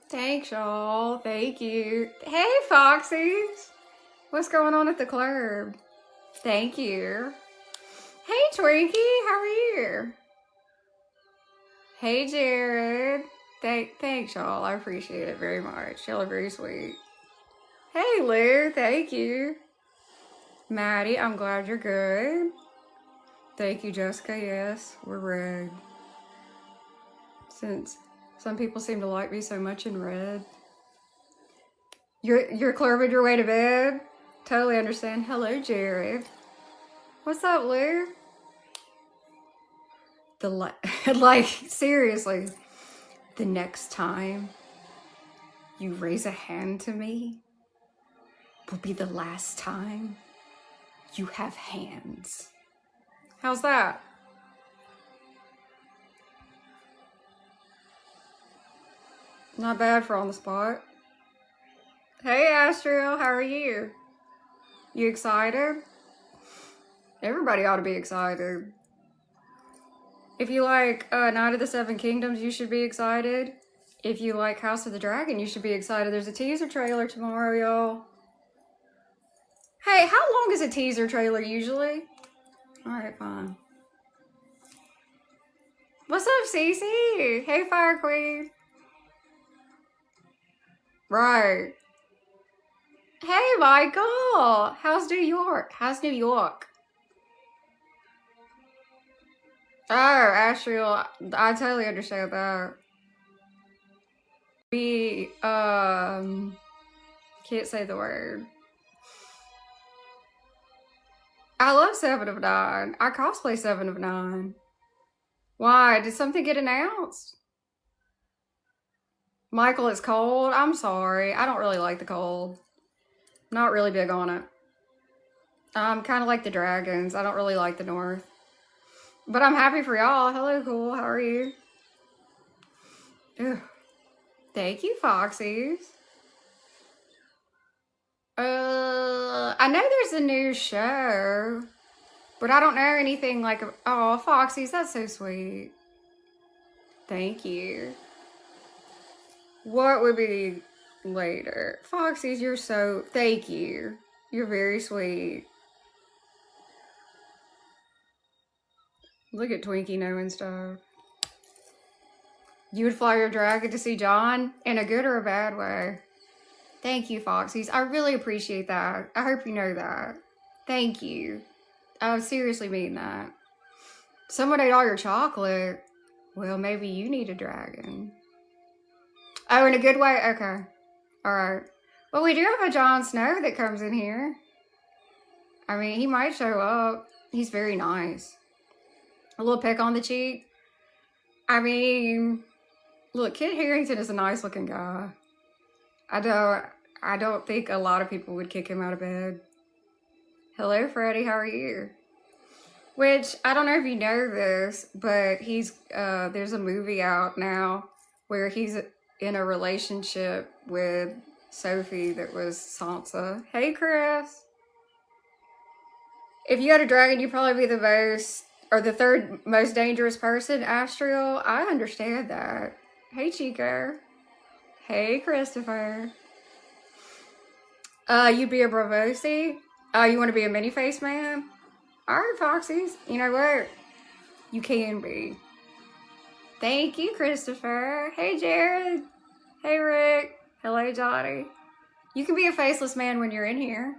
Thanks, y'all. Thank you. Hey, Foxies. What's going on at the club? Thank you. Hey, Twinkie. How are you? Hey, Jared. Thanks, y'all. I appreciate it very much. Y'all are very sweet. Hey, Lou. Thank you. Maddie, I'm glad you're good. Thank you, Jessica. Yes, we're red. Since some people seem to like me so much in red. You're clubbing your way to bed? Totally understand. Hello, Jared. What's up, Lou? Like, seriously, the next time you raise a hand to me will be the last time you have hands. How's that? Not bad for on the spot. Hey, Astral, how are you? You excited? Everybody ought to be excited. If you like Night of the Seven Kingdoms, you should be excited. If you like House of the Dragon, you should be excited. There's a teaser trailer tomorrow, y'all. Hey, how long is a teaser trailer usually? Alright, fine. What's up, Cece? Hey, Fire Queen. Right. Hey, Michael. How's New York? How's New York? Oh, Astral, I totally understand that. We, can't say the word. I love 7 of 9. I cosplay 7 of 9. Why? Did something get announced? Michael, it's cold. I'm sorry. I don't really like the cold. Not really big on it. I'm kind of like the dragons. I don't really like the north. But I'm happy for y'all. Hello, cool. How are you? Ugh. Thank you, Foxies. I know there's a new show, but I don't know anything like, oh, Foxies, that's so sweet. Thank you. What would be later? Foxies, you're so, thank you. You're very sweet. Look at Twinkie knowing stuff. You would fly your dragon to see John in a good or a bad way. Thank you, Foxies. I really appreciate that. I hope you know that. Thank you. I seriously mean that. Someone ate all your chocolate. Well, maybe you need a dragon. Oh, in a good way? Okay. Alright. Well, we do have a Jon Snow that comes in here. I mean, he might show up. He's very nice. A little peck on the cheek. I mean, look, Kit Harington is a nice looking guy. I don't think a lot of people would kick him out of bed. Hello, Freddie. How are you? Which, I don't know if you know this, but he's, there's a movie out now where he's in a relationship with Sophie that was Sansa. Hey, Chris. If you had a dragon, you'd probably be the most, or the third most dangerous person, Astral. I understand that. Hey, Chico. Hey, Christopher. You'd be a Bravosi? You want to be a mini-face man? Alright, Foxies. You know what? You can be. Thank you, Christopher. Hey, Jared. Hey, Rick. Hello, Johnny. You can be a faceless man when you're in here.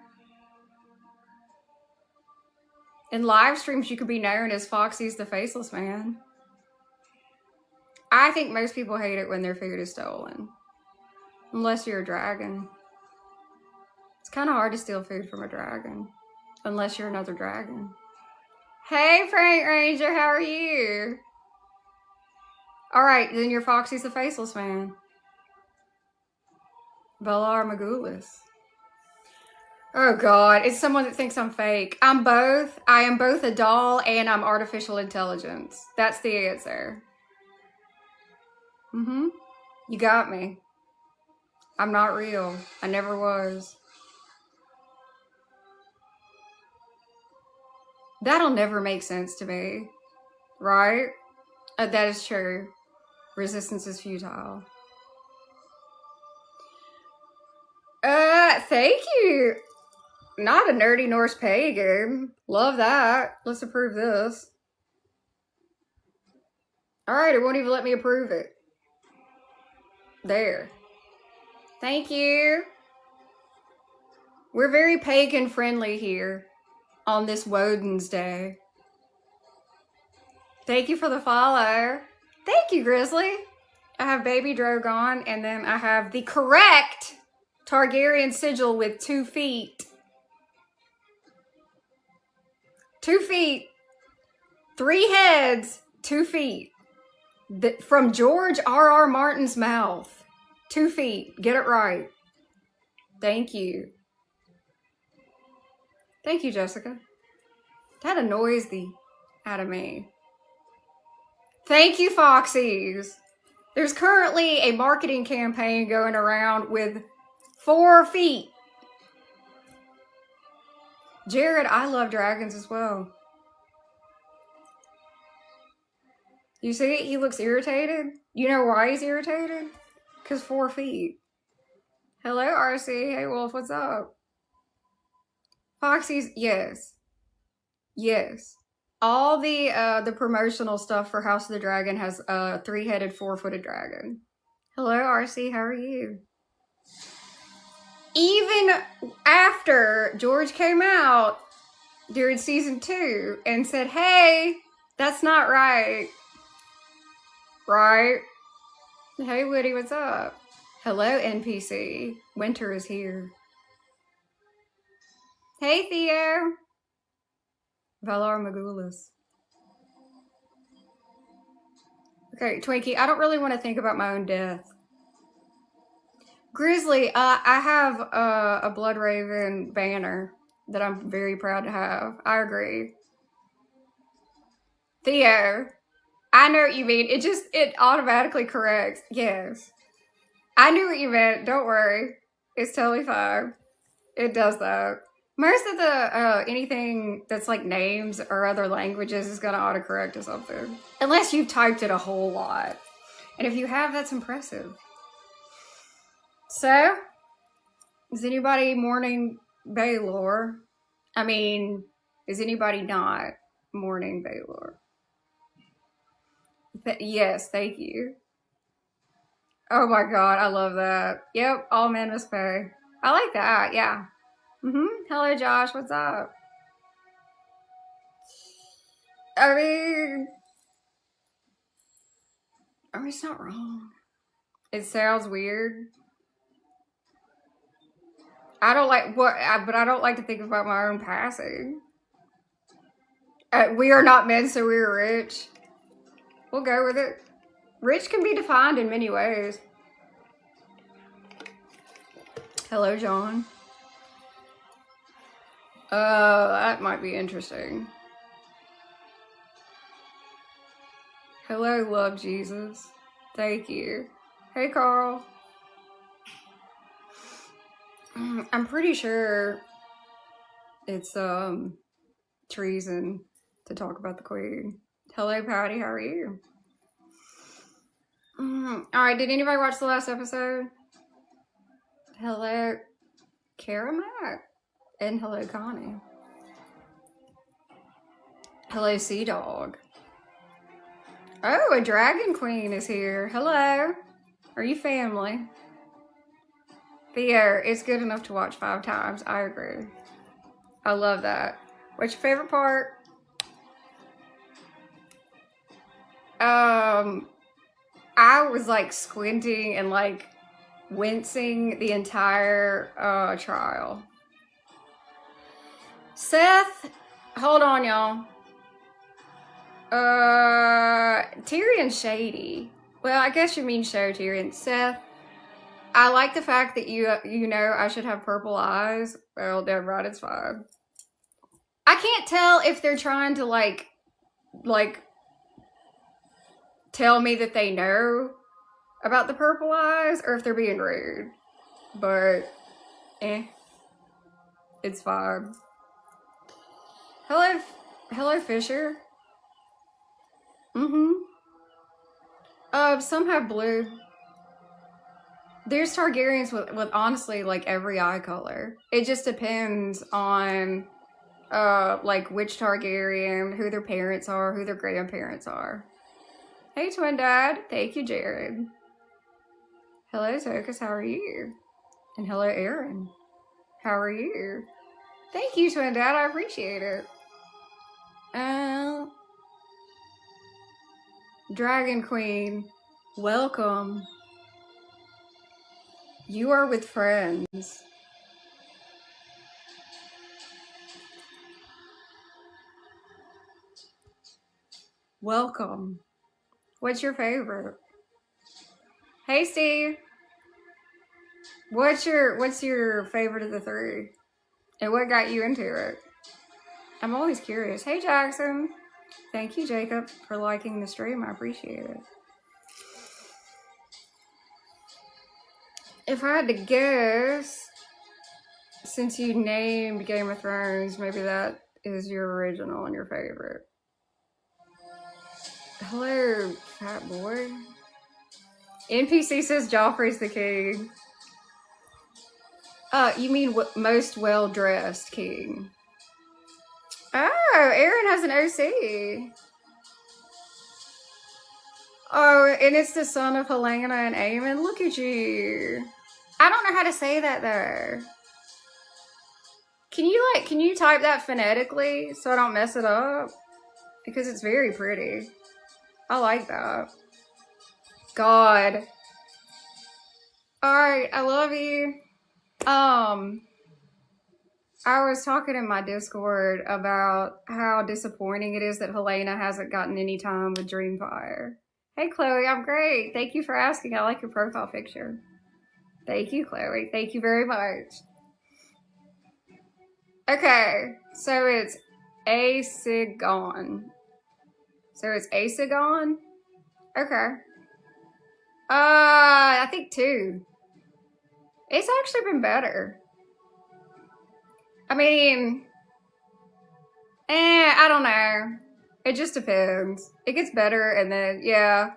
In live streams, you could be known as Foxy's the Faceless Man. I think most people hate it when their food is stolen. Unless you're a dragon. It's kind of hard to steal food from a dragon. Unless you're another dragon. Hey, Frank Ranger, how are you? Alright, then you're Foxy's the Faceless Man. Valar Morghulis. Oh God, it's someone that thinks I'm fake. I'm both. I am both a doll and I'm artificial intelligence. That's the answer. You got me. I'm not real. I never was. That'll never make sense to me. Right? That is true. Resistance is futile. Thank you. Not a nerdy Norse pagan. Love that. Let's approve this. Alright, it won't even let me approve it. There. Thank you. We're very pagan friendly here on this Woden's Day. Thank you for the follow. Thank you, Grizzly. I have Baby Drogon, and then I have the correct Targaryen sigil with 2 feet. 2 feet. 3 heads, 2 feet. From George R.R. Martin's mouth. 2 feet. Get it right. Thank you. Thank you, Jessica. That annoys the out of me. Thank you, Foxies. There's currently a marketing campaign going around with 4 feet. Jared, I love dragons as well. You see it? He looks irritated. You know why he's irritated? Because 4 feet. Hello, RC. Hey, Wolf, what's up? Foxies, yes. Yes. All the promotional stuff for House of the Dragon has a 3-headed, 4-footed dragon. Hello, RC. How are you? Even after George came out during season 2 and said, hey, that's not right. Right? Hey, Woody, what's up? Hello, NPC. Winter is here. Hey, Theo. Valar Morghulis. Okay, Twinkie, I don't really want to think about my own death. Grizzly, I have a Blood Raven banner that I'm very proud to have. I agree. Theo, I know what you mean. It automatically corrects. Yes. I knew what you meant. Don't worry. It's totally fine. It does that. Most of the anything that's like names or other languages is gonna autocorrect to something. Unless you've typed it a whole lot. And if you have, that's impressive. So, is anybody mourning Baelor? I mean, is anybody not mourning Baelor? Yes, thank you. Oh my god, I love that. Yep, all men must pay. I like that, yeah. Hello, Josh, what's up? I mean, it's not wrong. It sounds weird. I don't like but I don't like to think about my own passing. We are not men, so we're rich. We'll go with it. Rich can be defined in many ways. Hello, John. That might be interesting. Hello, love Jesus. Thank you. Hey, Carl. I'm pretty sure it's treason to talk about the Queen. Hello, Patty. How are you? All right. Did anybody watch the last episode? Hello, Karamat. And hello, Connie. Hello, Sea Dog. Oh, a Dragon Queen is here. Hello. Are you family? Theo, it's good enough to watch 5 times. I agree. I love that. What's your favorite part? I was like squinting and like wincing the entire trial. Seth, hold on, y'all. Tyrion's shady. Well, I guess you mean show Tyrion. Seth, I like the fact that you know I should have purple eyes. Well, damn right, it's fine. I can't tell if they're trying to like tell me that they know about the purple eyes or if they're being rude. But, it's fine. Hello, Fisher. Some have blue. There's Targaryens with honestly like every eye color. It just depends on like which Targaryen, who their parents are, who their grandparents are. Hey twin dad, thank you Jared. Hello Tokus, how are you? And hello Aaron, how are you? Thank you twin dad, I appreciate it. Dragon Queen, welcome. You are with friends. Welcome. What's your favorite? Hey Steve. What's your favorite of the three? And what got you into it? I'm always curious. Hey Jackson. Thank you, Jacob, for liking the stream. I appreciate it. If I had to guess, since you named Game of Thrones, maybe that is your original and your favorite. Hello, fat boy. NPC says Joffrey's the king. You mean most well-dressed king? Oh, Aaron has an OC. Oh, and it's the son of Helena and Aemon. Look at you. I don't know how to say that though. Can you type that phonetically so I don't mess it up? Because it's very pretty. I like that. God. Alright, I love you. I was talking in my Discord about how disappointing it is that Helena hasn't gotten any time with Dreamfire. Hey Chloe, I'm great. Thank you for asking. I like your profile picture. Thank you, Chloe. Thank you very much. Okay, so it's Aegon. So it's Aegon? Okay. I think 2. It's actually been better. I mean, I don't know. It just depends. It gets better and then, yeah.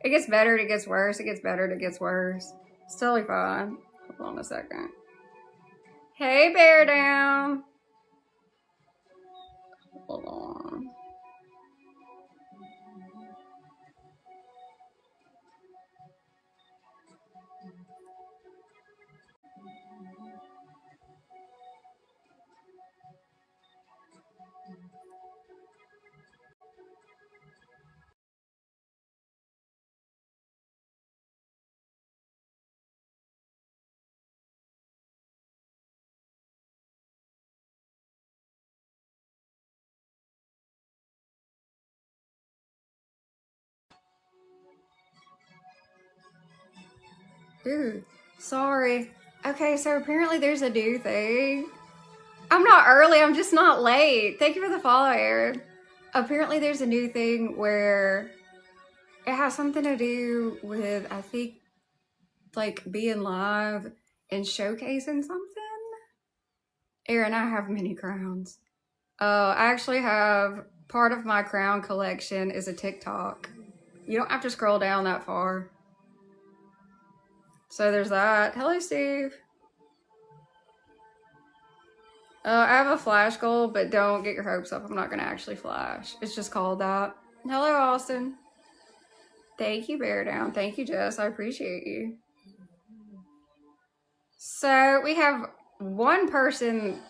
It gets better and it gets worse. It gets better and it gets worse. It's totally fine. Hold on a second. Hey, Bear Down. Hold on. Dude, sorry. Okay, so apparently there's a new thing. I'm not early, I'm just not late. Thank you for the follow, Aaron. Apparently there's a new thing where it has something to do with, I think, like being live and showcasing something. Aaron, I have many crowns. I actually have part of my crown collection is a TikTok. You don't have to scroll down that far. So there's that. Hello, Steve. I have a flash goal, but don't get your hopes up. I'm not going to actually flash. It's just called that. Hello, Austin. Thank you, Bear Down. Thank you, Jess. I appreciate you. So we have one person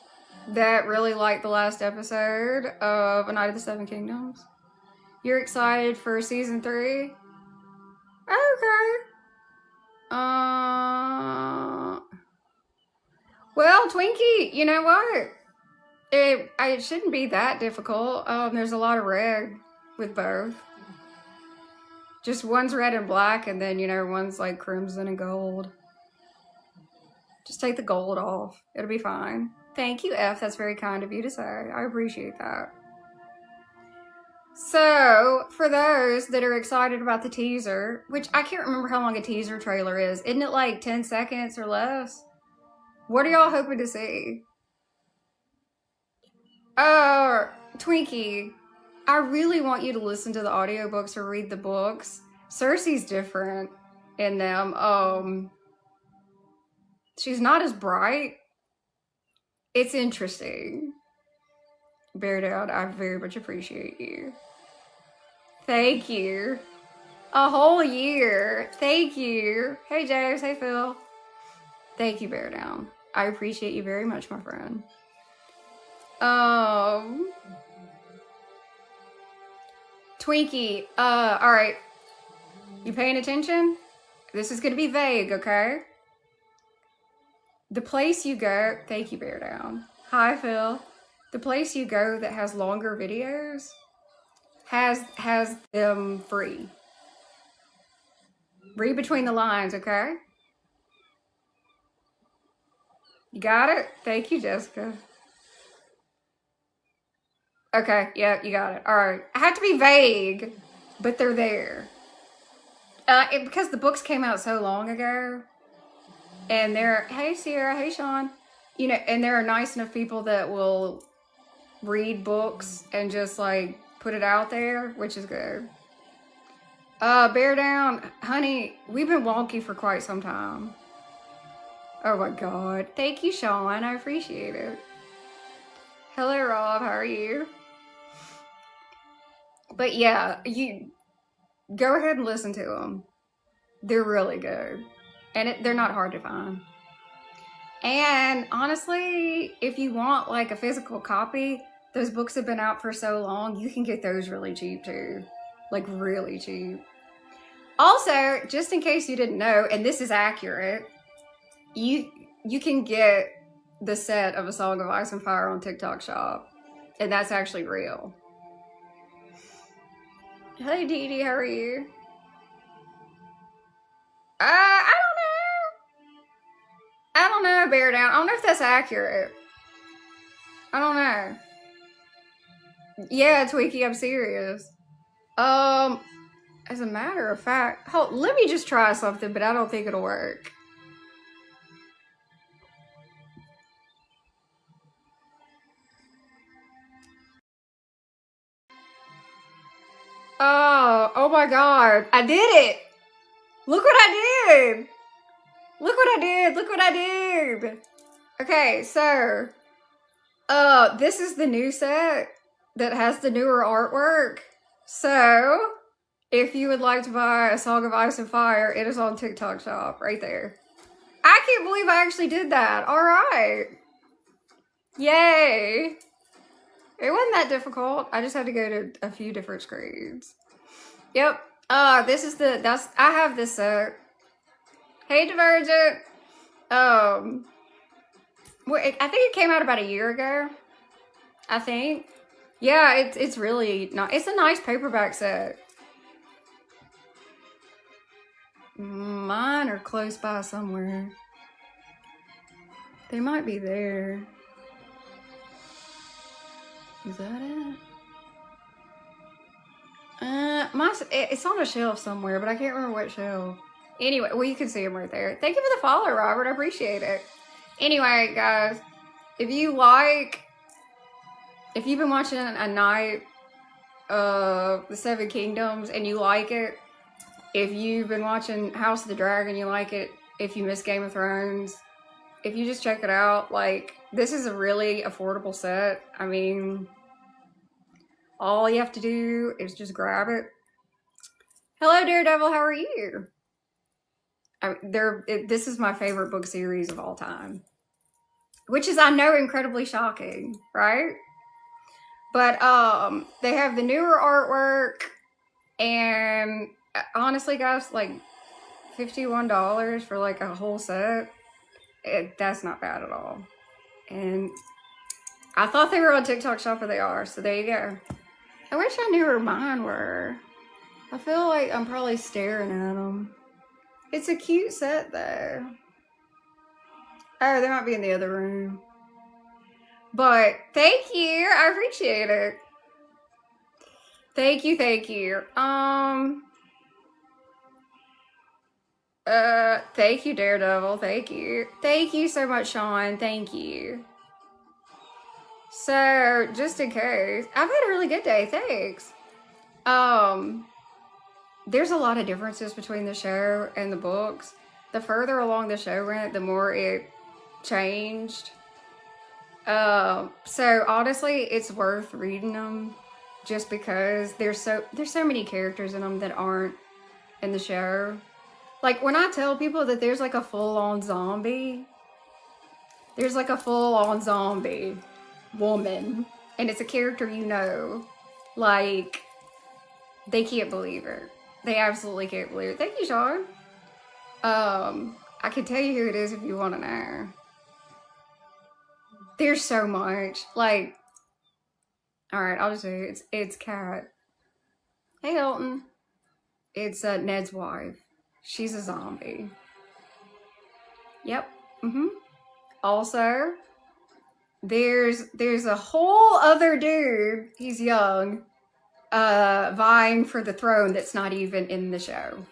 that really liked the last episode of A Night of the Seven Kingdoms. You're excited for season 3? Okay. Well, Twinkie, you know what? It shouldn't be that difficult. There's a lot of red with both. Just one's red and black, and then, you know, one's like crimson and gold. Just take the gold off. It'll be fine. Thank you, F. That's very kind of you to say. I appreciate that. So, for those that are excited about the teaser, which I can't remember how long a teaser trailer is. Isn't it like 10 seconds or less? What are y'all hoping to see? Twinkie, I really want you to listen to the audiobooks or read the books. Cersei's different in them. She's not as bright. It's interesting. Bear down, I very much appreciate you. Thank you. A whole year. Thank you. Hey, James. Hey, Phil. Thank you, Bear Down. I appreciate you very much, my friend. Twinkie. All right. You paying attention? This is going to be vague, okay? The place you go... Thank you, Bear Down. Hi, Phil. The place you go that has longer videos has them free. Read between the lines, okay? You got it? Thank you, Jessica. Okay, yeah, you got it. All right. I have to be vague, but they're there. Because the books came out so long ago, and they're... Hey, Sierra. Hey, Sean. You know, and there are nice enough people that will read books and just, like, put it out there, which is good. Bear Down. Honey, we've been wonky for quite some time. Oh, my God. Thank you, Sean. I appreciate it. Hello, Rob. How are you? But yeah, you go ahead and listen to them. They're really good. And they're not hard to find. And honestly, if you want like a physical copy, those books have been out for so long, you can get those really cheap too. Like really cheap. Also, just in case you didn't know, and this is accurate, you can get the set of A Song of Ice and Fire on TikTok Shop. And that's actually real. Hey, Dee Dee, how are you? I don't know, Bear Down. I don't know if that's accurate. I don't know. Yeah, Tweaky, I'm serious. As a matter of fact, let me just try something, but I don't think it'll work. Oh my God. I did it. Look what I did. Look what I did. Look what I did. Okay, so, this is the new set that has the newer artwork. So, if you would like to buy A Song of Ice and Fire, it is on TikTok Shop right there. I can't believe I actually did that. All right. Yay. It wasn't that difficult. I just had to go to a few different screens. Yep. This is I have this set. Hey, Divergent. I think it came out about a year ago. I think. Yeah, it's really not. It's a nice paperback set. Mine are close by somewhere. They might be there. Is that it? It's on a shelf somewhere, but I can't remember what shelf. Anyway, well, you can see them right there. Thank you for the follow, Robert. I appreciate it. Anyway, guys, if you've been watching a night of the Seven Kingdoms and you like it, if you've been watching House of the Dragon, you like it, if you miss Game of Thrones, if you just check it out, like, this is a really affordable set. I mean, all you have to do is just grab it. Hello, Daredevil. How are you? This is my favorite book series of all time, which is, I know, incredibly shocking, right? But they have the newer artwork, and honestly, guys, like $51 for like a whole set. That's not bad at all. And I thought they were on TikTok Shop, but they are. So there you go. I wish I knew where mine were. I feel like I'm probably staring at them. It's a cute set, though. Oh, they might be in the other room. But thank you. I appreciate it. Thank you. Thank you. Thank you, Daredevil. Thank you. Thank you so much, Sean. Thank you. So, just in case, I've had a really good day. Thanks. There's a lot of differences between the show and the books. the further along the show went, the more it changed. So honestly, it's worth reading them just because there's so many characters in them that aren't in the show. Like when I tell people that there's like a full-on zombie, there's like a full-on zombie woman, and it's a character you know, like they can't believe it. They absolutely can't believe it. Thank you, Sean. I can tell you who it is if you want to know. There's so much. Like, all right, I'll just say it's Kat. Hey, Elton. It's Ned's wife. She's a zombie. Yep. Also, there's a whole other dude. He's young, vying for the throne that's not even in the show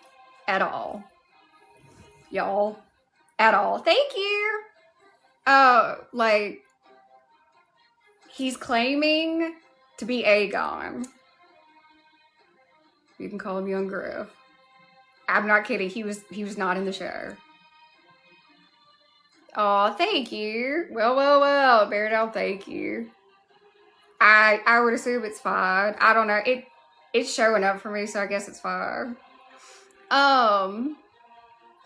at all. Y'all, at all. Thank you. Like, he's claiming to be Aegon. You can call him Young Griff. I'm not kidding. He was not in the show. Oh, thank you. Well, Bear Down, thank you. I would assume it's fine. I don't know. It's showing up for me, so I guess it's fine.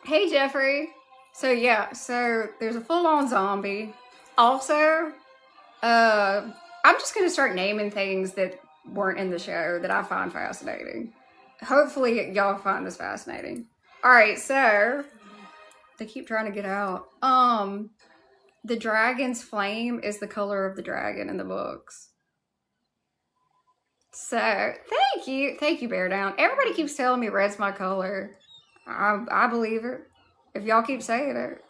Hey Jeffrey. So yeah, so there's a full-on zombie. Also, I'm just gonna start naming things that weren't in the show that I find fascinating. Hopefully y'all find this fascinating. Alright, so they keep trying to get out. The dragon's flame is the color of the dragon in the books. So thank you, Bear Down. Everybody keeps telling me red's my color. I believe it. If y'all keep saying it.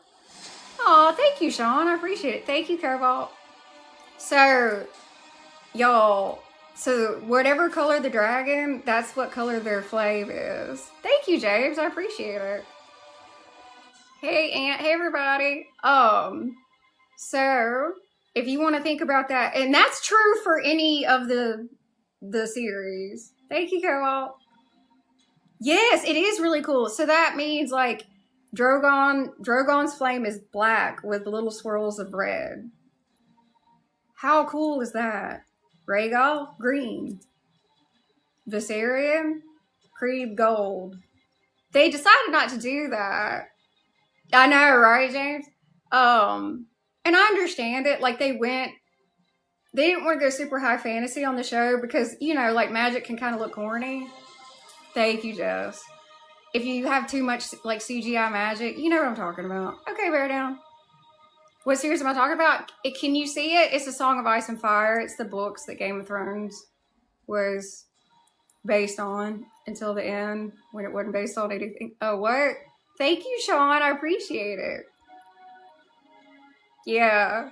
Oh, thank you, Sean. I appreciate it. Thank you, Cobalt. So, y'all, so whatever color the dragon, that's what color their flame is. Thank you, James. I appreciate it. Hey, Aunt. Hey, everybody. So if you want to think about that, and that's true for any of the series. Thank you, Cobalt. Yes, it is really cool. So that means like Drogon's flame is black with little swirls of red. How cool is that? Rhaegal, green. Viserion, cream gold. They decided not to do that. I know, right, James? And I understand it. Like they didn't want to go super high fantasy on the show because, you know, like magic can kind of look corny. Thank you, Jess. If you have too much like CGI magic, you know what I'm talking about. Okay, Bear Down. What series am I talking about? Can you see it? It's A Song of Ice and Fire. It's the books that Game of Thrones was based on until the end when it wasn't based on anything. Oh, what? Thank you, Sean. I appreciate it. Yeah.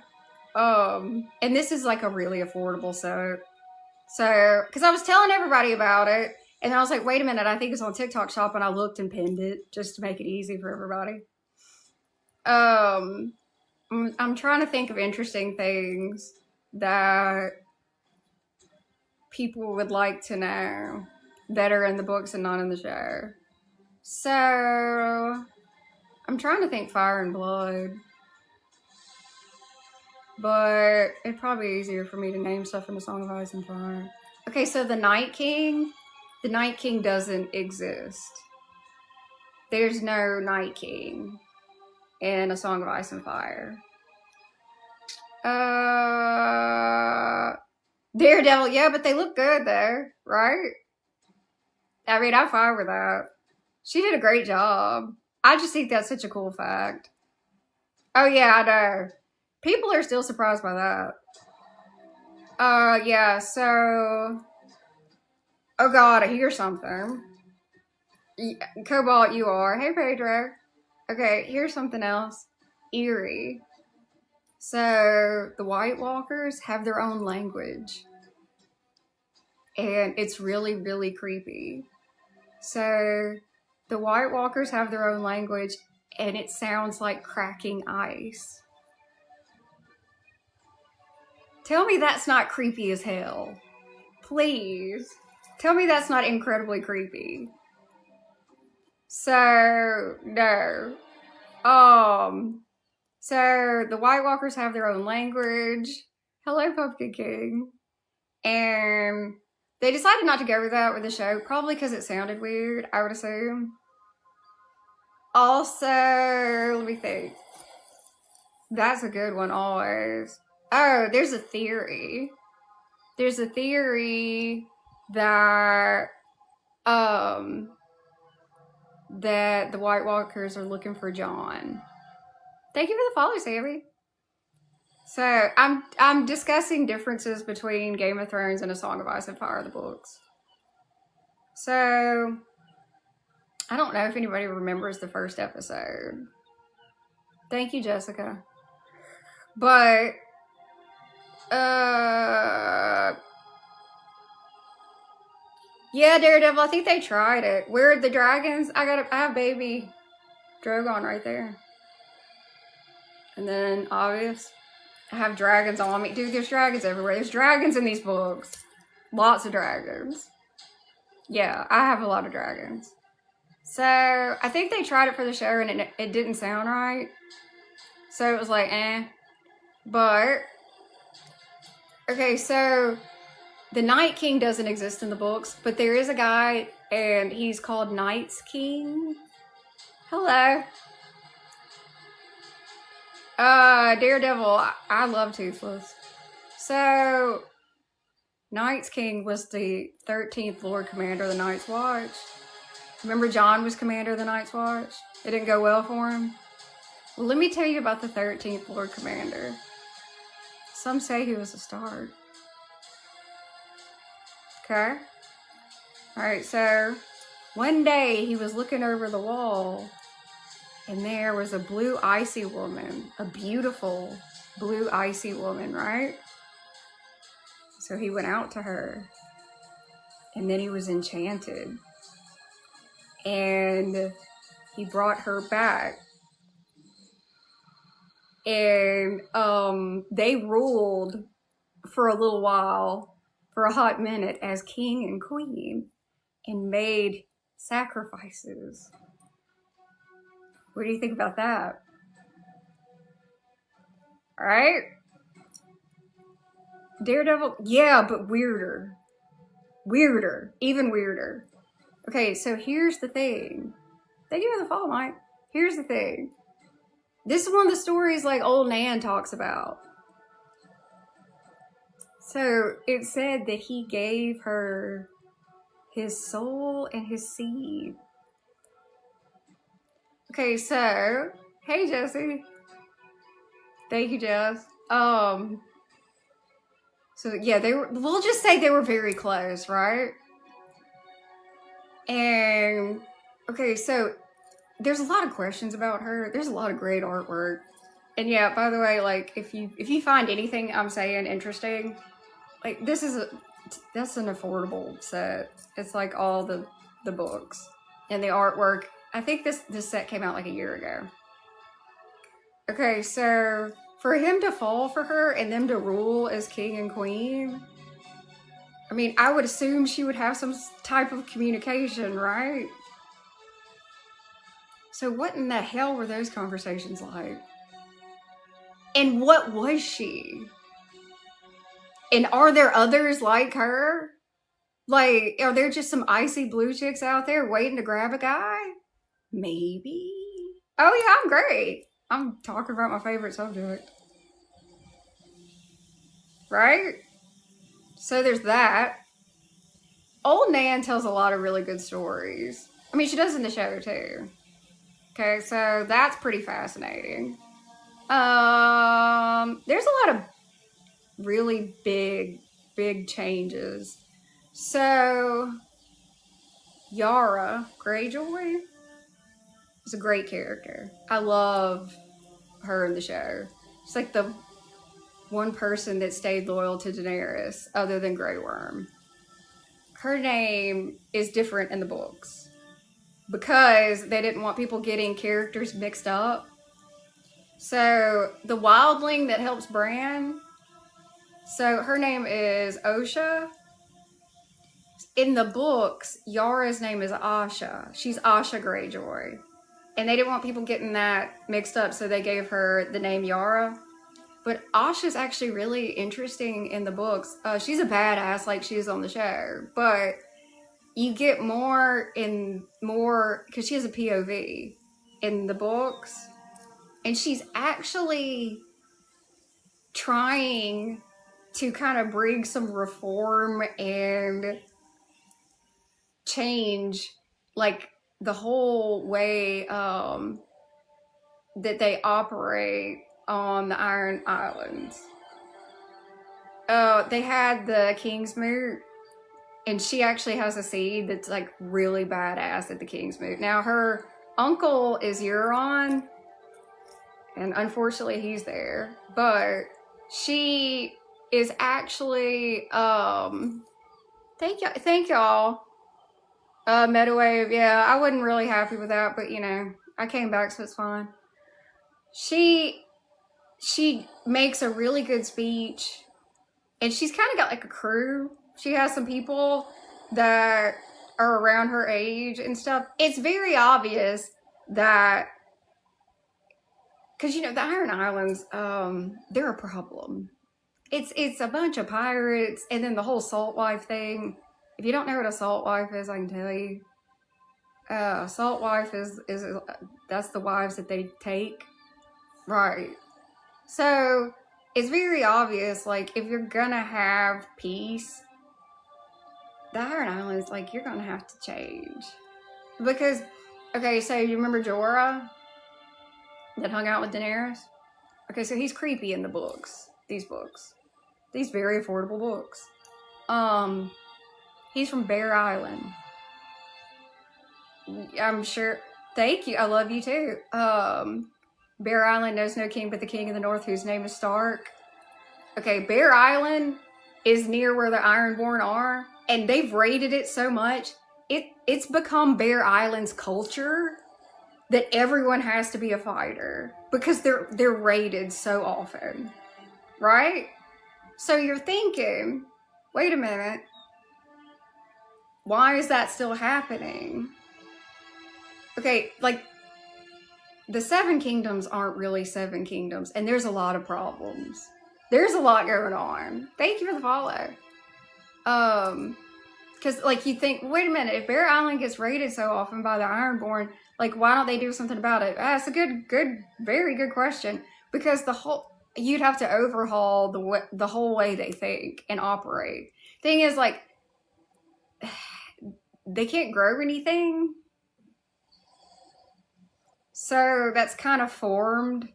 And this is like a really affordable soap. So, because I was telling everybody about it, and I was like, wait a minute, I think it's on TikTok Shop, and I looked and pinned it just to make it easy for everybody. I'm trying to think of interesting things that people would like to know that are in the books and not in the show. So, I'm trying to think Fire and Blood. But it'd probably be easier for me to name stuff in A Song of Ice and Fire. Okay, so the Night King doesn't exist. There's no Night King in A Song of Ice and Fire. Daredevil, yeah, but they look good there, right? I mean, I'm fine with that. She did a great job. I just think that's such a cool fact. Oh yeah, I know. People are still surprised by that. Yeah, so... Oh god, I hear something. Cobalt, you are. Hey, Pedro. Okay, here's something else. Eerie. So, the White Walkers have their own language. And it's really, really creepy. So, the White Walkers have their own language, and it sounds like cracking ice. Tell me that's not creepy as hell. Please. Tell me that's not incredibly creepy. So, no. So the White Walkers have their own language. Hello, Pumpkin King. And they decided not to go with that with the show, probably because it sounded weird, I would assume. Also, let me think. That's a good one, always. Oh, there's a theory. There's a theory that that the White Walkers are looking for Jon. Thank you for the follow, Sammy. So I'm discussing differences between Game of Thrones and A Song of Ice and Fire, the books. So I don't know if anybody remembers the first episode. Thank you, Jessica. But yeah, Daredevil, I think they tried it. Where are the dragons? I have baby Drogon right there. And then obvious, I have dragons on me. Dude, there's dragons everywhere. There's dragons in these books. Lots of dragons. Yeah, I have a lot of dragons. So I think they tried it for the show and it didn't sound right. So it was like, eh. But, okay, so the Night King doesn't exist in the books, but there is a guy and he's called Night's King. Hello. Daredevil, I love Toothless. So, Night's King was the 13th Lord Commander of the Night's Watch. Remember Jon was Commander of the Night's Watch? It didn't go well for him. Well, let me tell you about the 13th Lord Commander. Some say he was a Stark. Okay? Alright, so one day he was looking over the wall and there was a blue icy woman, a beautiful blue icy woman, right? So he went out to her and then he was enchanted and he brought her back and they ruled for a little while, for a hot minute, as king and queen and made sacrifices. What do you think about that? All right? Daredevil, yeah, but weirder. Weirder, even weirder. Okay, so here's the thing. Thank you for the follow, Mike. Here's the thing. This is one of the stories like old Nan talks about. So it said that he gave her his soul and his seed. Okay, so, hey Jesse. Thank you, Jess. So yeah, we'll just say they were very close, right? And, okay, so there's a lot of questions about her. There's a lot of great artwork. And yeah, by the way, like, if you find anything I'm saying interesting, like, that's an affordable set. It's like all the books and the artwork. I think this set came out like a year ago. Okay, so for him to fall for her and them to rule as king and queen, I mean, I would assume she would have some type of communication, right? So what in the hell were those conversations like? And what was she? And are there others like her? Like, are there just some icy blue chicks out there waiting to grab a guy? Maybe. Oh yeah, I'm great. I'm talking about my favorite subject. Right? So there's that. Old Nan tells a lot of really good stories. I mean, she does in the show too. Okay, so that's pretty fascinating. There's a lot of really big changes. So Yara Greyjoy is a great character. I love her in the show. She's like the one person that stayed loyal to Daenerys other than Grey Worm. Her name is different in the books because they didn't want people getting characters mixed up. So the wildling that helps Bran, so her name is Osha. In the books, Yara's name is Asha. She's Asha Greyjoy. And they didn't want people getting that mixed up, so they gave her the name Yara. But Asha's actually really interesting in the books. She's a badass like she is on the show, but you get more because she has a POV in the books, and she's actually trying to kind of bring some reform and change, like the whole way that they operate on the Iron Islands. They had the King's Moot, and she actually has a seed that's like really badass at the King's Moot. Now her uncle is Euron, and unfortunately he's there, but she is actually thank y'all. Metawave, yeah, I wasn't really happy with that, but you know, I came back, so it's fine. She makes a really good speech, and she's kind of got like a crew. She has some people that are around her age and stuff. It's very obvious that, because you know, the Iron Islands, they're a problem. It's a bunch of pirates, and then the whole salt wife thing. If you don't know what a salt wife is, I can tell you. A salt wife is that's the wives that they take, right? So it's very obvious, like, if you're gonna have peace, the Iron Islands, like, you're gonna have to change. Because, okay, so you remember Jorah that hung out with Daenerys? Okay, so he's creepy in the books. These very affordable books. He's from Bear Island. I'm sure. Thank you. I love you too. Bear Island knows no king but the king of the north, whose name is Stark. Okay, Bear Island is near where the Ironborn are, and they've raided it so much, it's become Bear Island's culture that everyone has to be a fighter because they're raided so often, right? So you're thinking, wait a minute, why is that still happening? Okay, like, the Seven Kingdoms aren't really Seven Kingdoms, and there's a lot of problems. There's a lot going on. Thank you for the follow. Because, like, you think, wait a minute, if Bear Island gets raided so often by the Ironborn, like, why don't they do something about it? That's a very good question. Because you'd have to overhaul the whole way they think and operate. Thing is, like, they can't grow anything. So that's kind of formed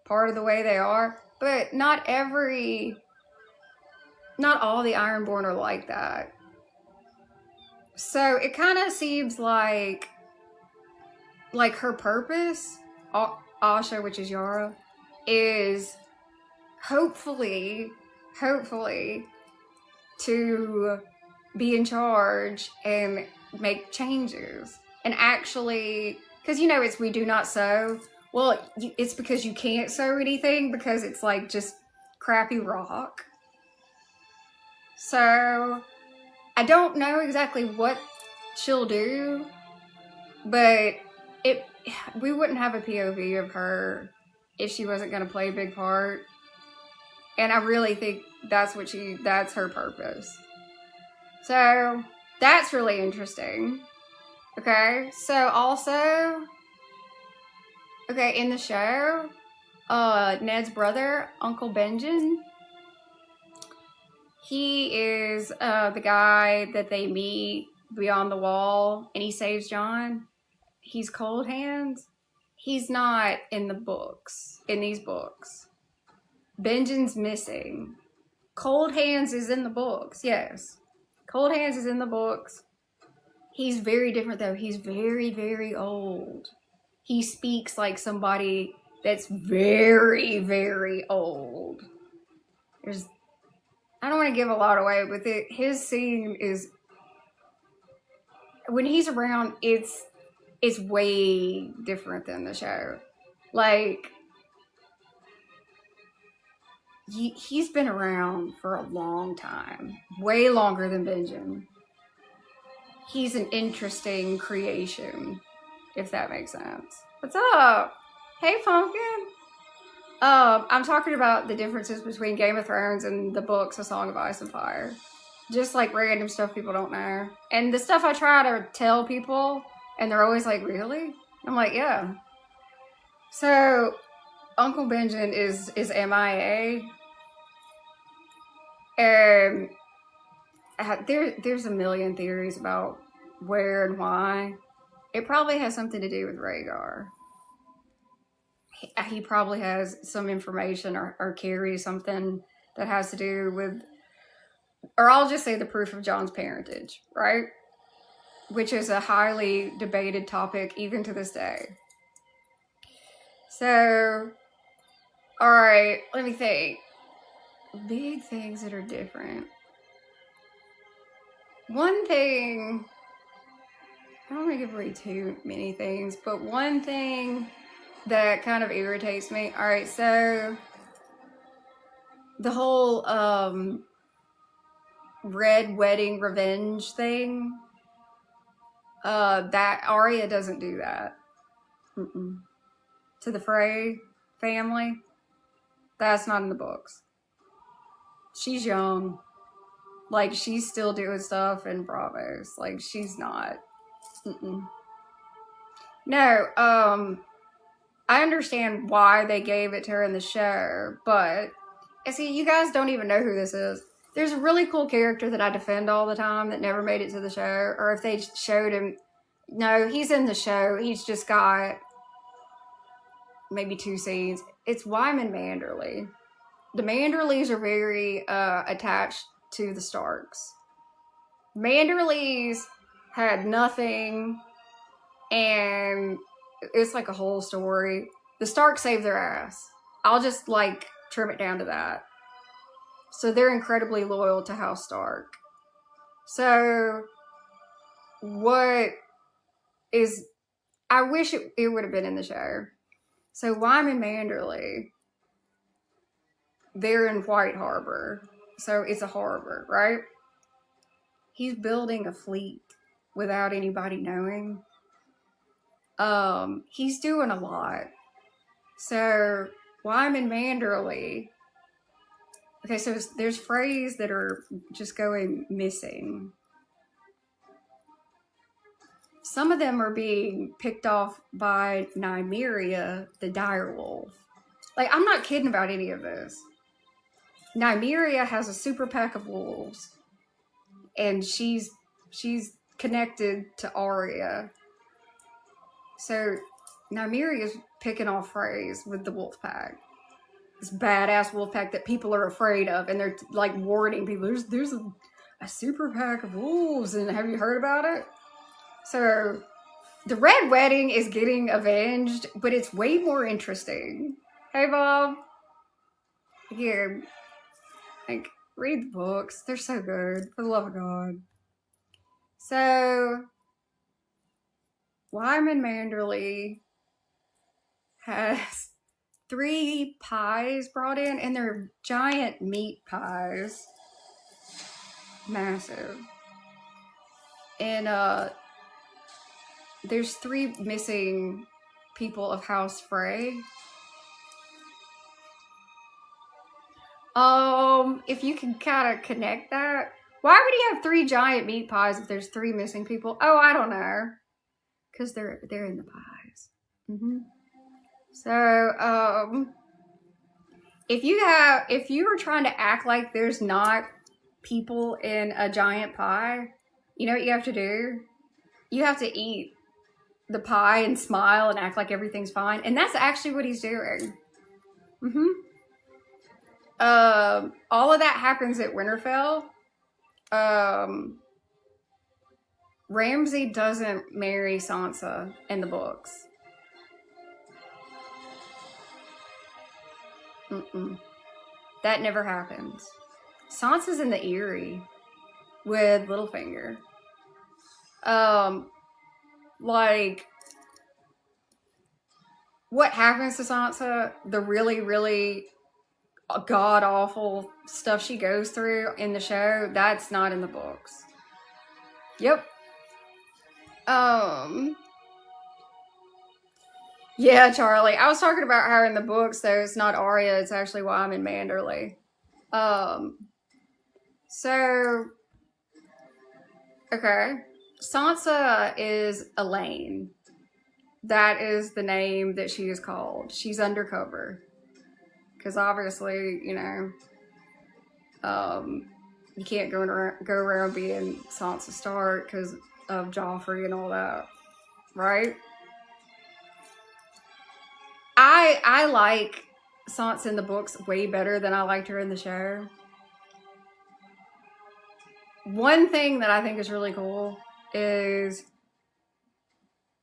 part of the way they are. But not all the Ironborn are like that. So it kind of seems like her purpose, Asha, which is Yara, is hopefully to be in charge and make changes. And actually, because you know, it's we do not sow. Well, it's because you can't sow anything because it's like just crappy rock. So I don't know exactly what she'll do, but we wouldn't have a POV of her if she wasn't going to play a big part. And I really think that's her purpose. So that's really interesting. Okay, so also, okay, in the show, Ned's brother, Uncle Benjen, he is the guy that they meet beyond the wall, and he saves Jon. He's Cold Hands. He's not in these books. Benjen's missing. Cold Hands is in the books, yes. Cold Hands is in the books. He's very different, though. He's very, very old. He speaks like somebody that's very, very old. I don't want to give a lot away, but his scene is, when he's around, it's way different than the show. Like, he's been around for a long time. Way longer than Benjen. He's an interesting creation, if that makes sense. What's up? Hey, Pumpkin. I'm talking about the differences between Game of Thrones and the books A Song of Ice and Fire. Just like random stuff people don't know. And the stuff I try to tell people, and they're always like, really? I'm like, yeah. So, Uncle Benjen is MIA. And there's a million theories about where and why. It probably has something to do with Rhaegar. He probably has some information or carries something that has to do with, or I'll just say the proof of Jon's parentage, right? Which is a highly debated topic even to this day. So, all right, let me think. Big things that are different. One thing, I don't want to give away too many things, but one thing that kind of irritates me. All right, so the whole red wedding revenge thing, that Arya doesn't do that. To the Frey family, that's not in the books. She's young. Like, she's still doing stuff in Bravos. Like, she's not. No, I understand why they gave it to her in the show, but see, you guys don't even know who this is. There's a really cool character that I defend all the time that never made it to the show, or if they showed him, no, he's in the show. He's just got maybe 2 scenes. It's Wyman Manderly. The Manderleys are very attached to the Starks. Manderleys had nothing, and it's like a whole story. The Starks saved their ass. I'll just like trim it down to that. So they're incredibly loyal to House Stark. So what is, I wish it would have been in the show. So Wyman Manderly, they're in White Harbor. So it's a harbor, right? He's building a fleet without anybody knowing. He's doing a lot. So Wyman Manderly, okay, so there's Freys that are just going missing. Some of them are being picked off by Nymeria, the direwolf. Like, I'm not kidding about any of this. Nymeria has a super pack of wolves, and she's connected to Arya. So Nymeria's picking off Freys with the wolf pack. This badass wolf pack that people are afraid of, and they're like warning people, there's a super pack of wolves, and have you heard about it? So the Red Wedding is getting avenged, but it's way more interesting. Hey, Bob. Here, like, read the books. They're so good, for the love of God. So Wyman Manderly has 3 pies brought in, and they're giant meat pies. Massive. And there's 3 missing people of House Frey. If you can kind of connect that. Why would he have 3 giant meat pies if there's 3 missing people? Oh, I don't know. Because they're in the pies. So, if you were trying to act like there's not people in a giant pie, you know what you have to do? You have to eat the pie and smile and act like everything's fine. And that's actually what he's doing. All of that happens at Winterfell. Ramsay doesn't marry Sansa in the books. That never happens. Sansa's in the Eyrie with Littlefinger. Like, what happens to Sansa, the really, really god-awful stuff she goes through in the show, that's not in the books. Yep. Yeah, Charlie. I was talking about how in the books, though, it's not Arya, it's actually Wyman Manderley. Um, so, okay. Sansa is Elaine. That is the name that she is called. She's undercover. Because obviously, you can't go around being Sansa Stark because of Joffrey and all that, right? I like Sansa in the books way better than I liked her in the show. One thing that I think is really cool is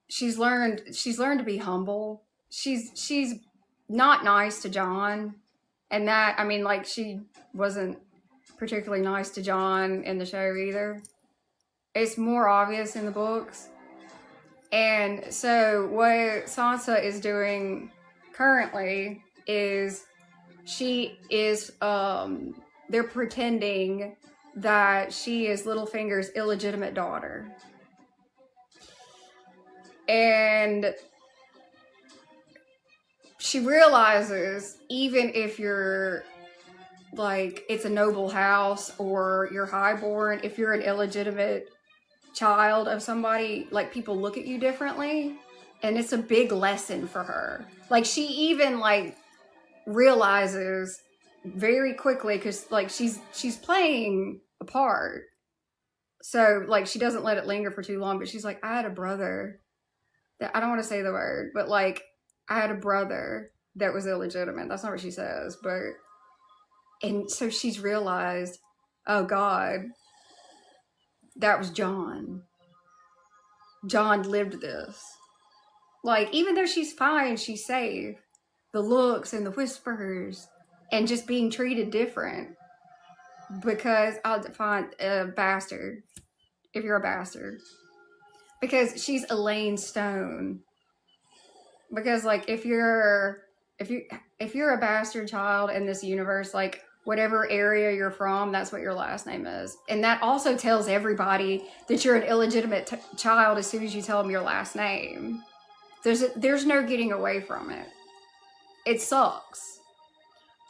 she's learned to be humble. She's not nice to Jon, and that, I mean, like, she wasn't particularly nice to Jon in the show either. It's more obvious in the books. And so what Sansa is doing currently is they're pretending that she is Littlefinger's illegitimate daughter. And she realizes, even if you're like, it's a noble house or you're highborn, if you're an illegitimate child of somebody, like, people look at you differently. And it's a big lesson for her. Like, she even, like, realizes very quickly, because, like, she's playing a part, so, like, she doesn't let it linger for too long. But she's like, I had a brother that, I don't want to say the word, but, like, I had a brother that was illegitimate. That's not what she says, but, and so she's realized, oh God, that was Jon. Jon lived this. Like, even though she's fine, she's safe. The looks and the whispers and just being treated different, because I'll define a bastard, if you're a bastard, because she's Elaine Stone. Because, like, if you're a bastard child in this universe, like, whatever area you're from, that's what your last name is. And that also tells everybody that you're an illegitimate child as soon as you tell them your last name. There's no getting away from it. It sucks.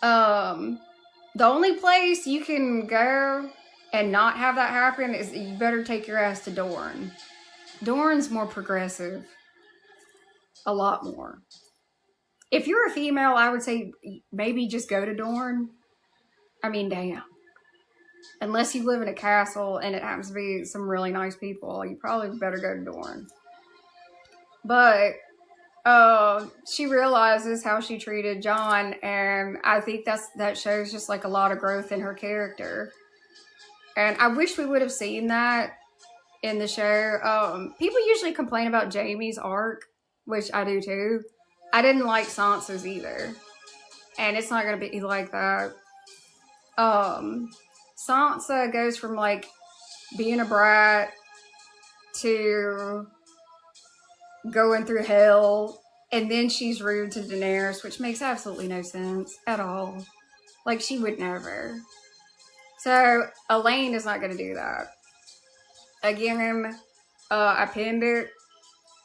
The only place you can go and not have that happen is, you better take your ass to Dorne. Dorne's more progressive. A lot more. If you're a female, I would say maybe just go to Dorne. I mean, damn. Unless you live in a castle and it happens to be some really nice people, you probably better go to Dorne. But she realizes how she treated Jon, and I think that shows just, like, a lot of growth in her character. And I wish we would have seen that in the show. People usually complain about Jaime's arc, which I do too. I didn't like Sansa's either, and it's not going to be like that. Sansa goes from, like, being a brat to going through hell, and then she's rude to Daenerys, which makes absolutely no sense at all. Like, she would never. So Elaine is not going to do that. Again, I pinned it.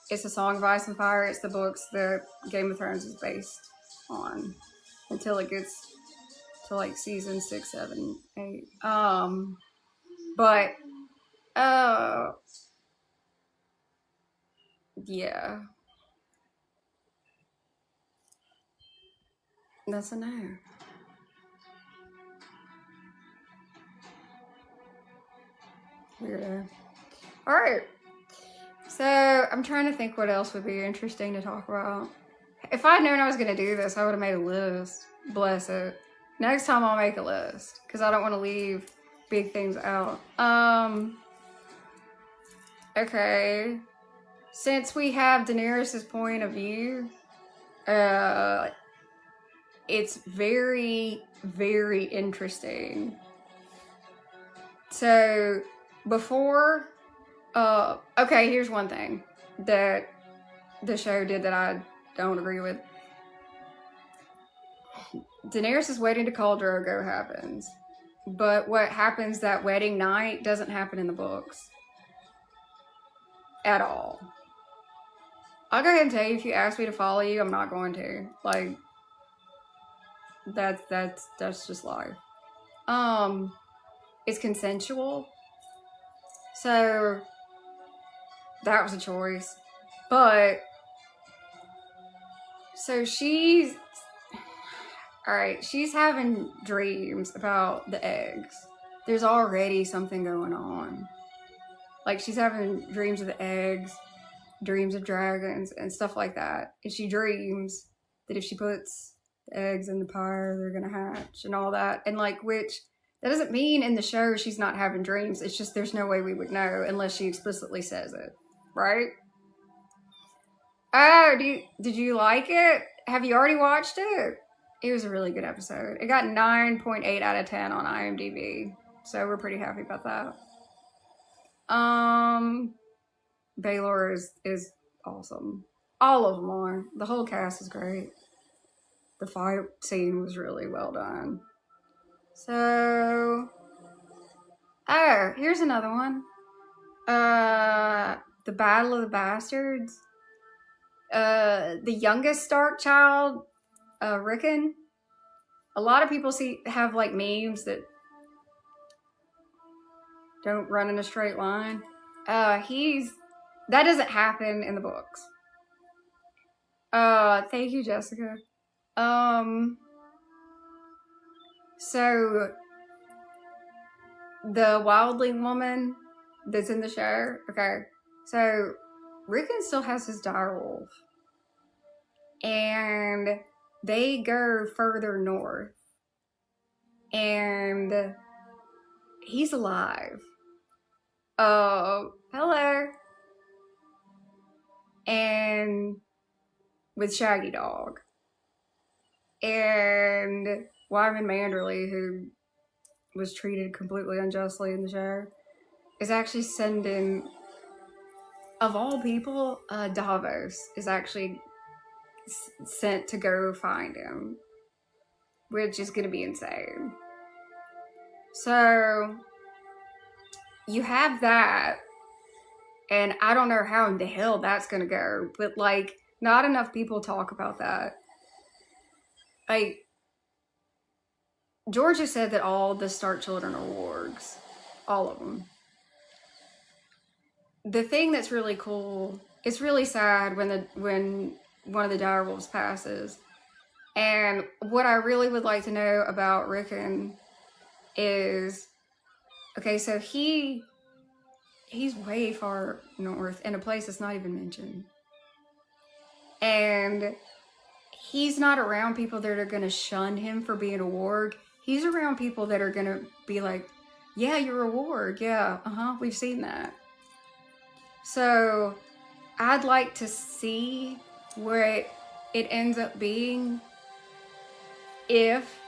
It's A Song of Ice and Fire. It's the books that Game of Thrones is based on, until it gets to, like, season 6, 7, 8. But yeah, that's a no. Weirdo. All right. So I'm trying to think what else would be interesting to talk about. If I'd known I was going to do this, I would have made a list. Bless it. Next time I'll make a list, because I don't want to leave big things out. Okay. Since we have Daenerys' point of view, it's very, very interesting. So before, okay, here's one thing that the show did that I don't agree with. Daenerys' wedding to Khal Drogo happens, but what happens that wedding night doesn't happen in the books at all. I'll go ahead and tell you, if you ask me to follow you, I'm not going to. Like, that's just life. It's consensual. So that was a choice. But so she's alright, she's having dreams about the eggs. There's already something going on. Like, she's having dreams of the eggs, dreams of dragons, and stuff like that. And she dreams that if she puts the eggs in the fire, they're gonna hatch and all that. And like, which, that doesn't mean in the show she's not having dreams. It's just there's no way we would know unless she explicitly says it, right? Oh, did you like it? Have you already watched it? It was a really good episode. It got 9.8 out of 10 on IMDb. So we're pretty happy about that. Baylor is awesome. All of them are. The whole cast is great. The fight scene was really well done. So, oh, here's another one. The Battle of the Bastards. The youngest Stark child, Rickon. A lot of people have like memes that don't run in a straight line. That doesn't happen in the books. Thank you, Jessica. So the wildling woman that's in the show, okay, so Rickon still has his direwolf, and they go further north, and he's alive. Hello. And with Shaggy Dog. And Wyman Manderley, who was treated completely unjustly in the show, is actually sending, of all people, Davos is actually sent to go find him, which is going to be insane. So you have that, and I don't know how in the hell that's going to go, but like, not enough people talk about that. Like, George has said that all the Stark children are wargs. All of them. The thing that's really cool, it's really sad when one of the direwolves passes. And what I really would like to know about Rickon is, okay, so he's way far north in a place that's not even mentioned. And he's not around people that are going to shun him for being a warg. He's around people that are going to be like, yeah, you're a warg. Yeah, we've seen that. So I'd like to see where it ends up being if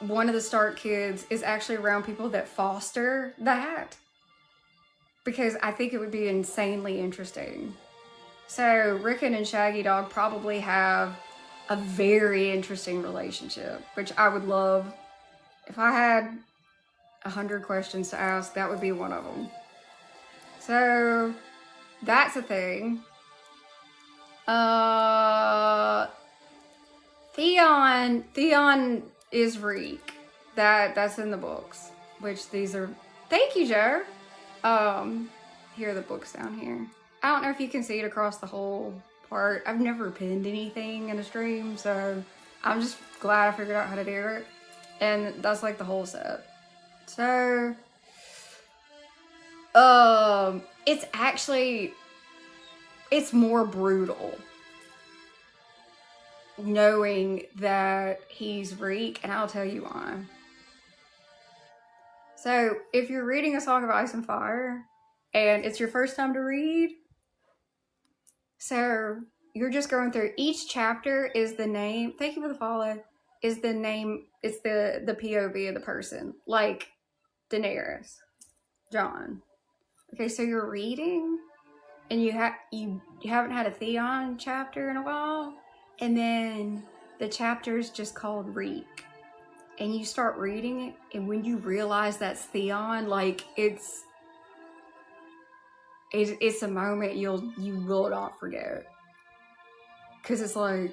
one of the Stark kids is actually around people that foster that. Because I think it would be insanely interesting. So Rickon and Shaggy Dog probably have a very interesting relationship, which I would love. If I had 100 questions to ask, that would be one of them. So that's a thing. Theon is Reek. That's in the books, which these are. Thank you, Joe. Here are the books down here. I don't know if you can see it across the whole part. I've never pinned anything in a stream, so I'm just glad I figured out how to do it. And that's like the whole set. So, it's more brutal knowing that he's Reek, and I'll tell you why. So, if you're reading A Song of Ice and Fire, and it's your first time to read, so you're just going through, each chapter is the name, thank you for the follow, is the name, it's the POV of the person, like Daenerys, Jon. Okay, so you're reading, and you haven't had a Theon chapter in a while, and then the chapter is just called Reek. And you start reading it, and when you realize that's Theon, like, it's it's a moment you will not forget. Because it's like,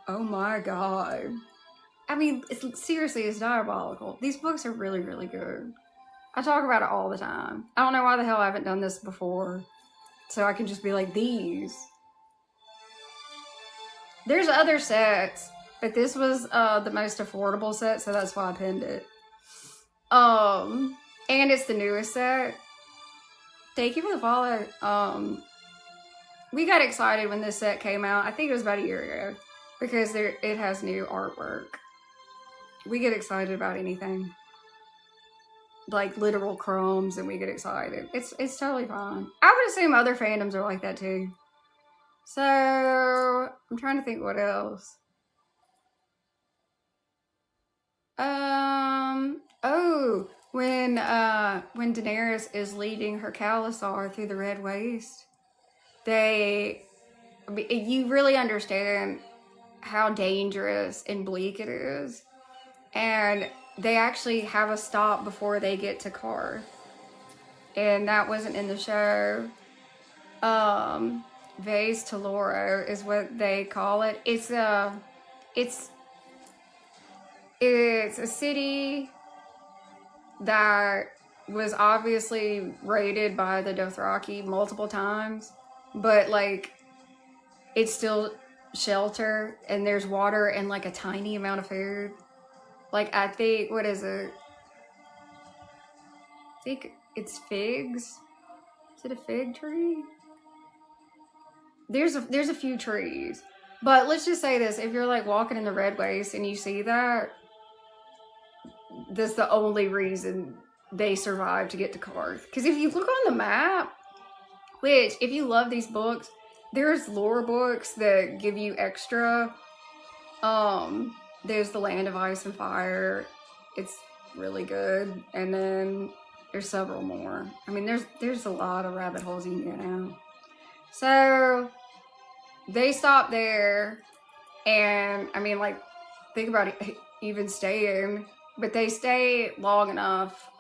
oh my God. I mean, seriously, it's diabolical. These books are really, really good. I talk about it all the time. I don't know why the hell I haven't done this before. So I can just be like, these. There's other sets, but this was the most affordable set, so that's why I pinned it. And it's the newest set. Thank you for the follow. We got excited when this set came out. I think it was about a year ago because it has new artwork. We get excited about anything, like literal crumbs, and we get excited. It's totally fine. I would assume other fandoms are like that too. So I'm trying to think what else. Oh, when Daenerys is leading her khaleesi through the Red Waste, you really understand how dangerous and bleak it is. And they actually have a stop before they get to Karth. And that wasn't in the show. Vase Teloro is what they call it. It's a city that was obviously raided by the Dothraki multiple times, but like it's still shelter and there's water and like a tiny amount of food. Like I think, what is it? I think it's figs. Is it a fig tree? There's a few trees, but let's just say this: if you're like walking in the Red Waste and you see that, that's the only reason they survived to get to Karth. Because if you look on the map, which if you love these books, there's lore books that give you extra. There's the Land of Ice and Fire. It's really good, and then there's several more. I mean, there's a lot of rabbit holes you can get out. So they stop there, and I mean, like, think about it, even staying, but they stay long enough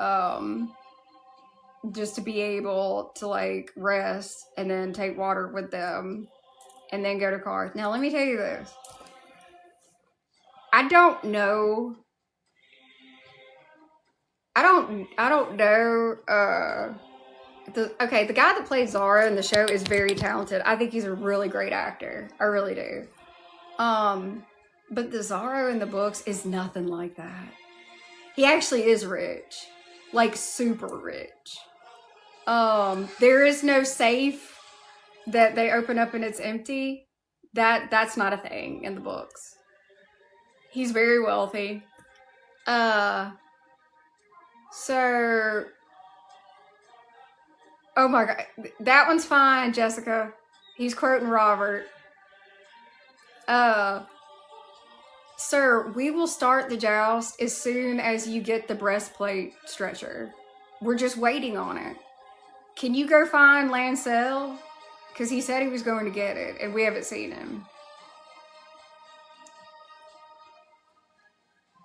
just to be able to like rest and then take water with them and then go to Karth. Now, let me tell you this. I don't know. The guy that plays Zara in the show is very talented. I think he's a really great actor. I really do. But the Zara in the books is nothing like that. He actually is rich. Like super rich. There is no safe that they open up and it's empty. That's not a thing in the books. He's very wealthy. So, oh my God, that one's fine, Jessica. He's quoting Robert. Sir, we will start the joust as soon as you get the breastplate stretcher. We're just waiting on it. Can you go find Lancel? Because he said he was going to get it, and we haven't seen him.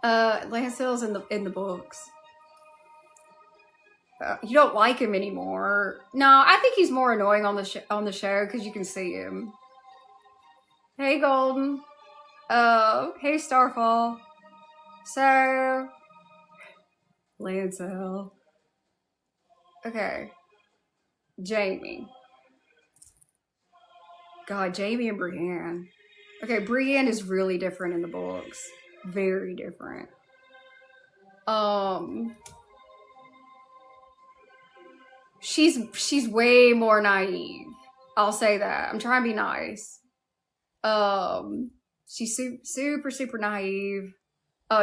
Lancel's in the books. You don't like him anymore. No, I think he's more annoying on the show because you can see him. Hey, Golden. Hey, Starfall. So, Lancel. Okay. Jaime. God, Jaime and Brienne. Okay, Brienne is really different in the books. Very different. She's way more naive. I'll say that. I'm trying to be nice. She's super naive.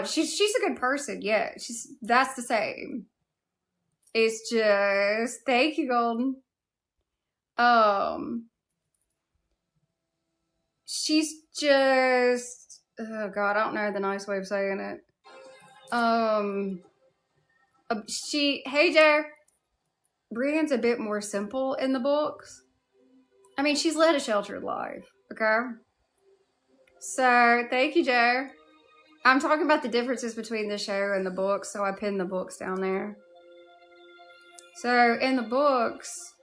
She's a good person. Yeah, that's the same. It's just, thank you, Golden. She's just, oh God, I don't know the nice way of saying it. Hey, Joe. Brienne's a bit more simple in the books. I mean, she's led a sheltered life, okay? So, thank you, Joe. I'm talking about the differences between the show and the books, so I pinned the books down there. So, in the books,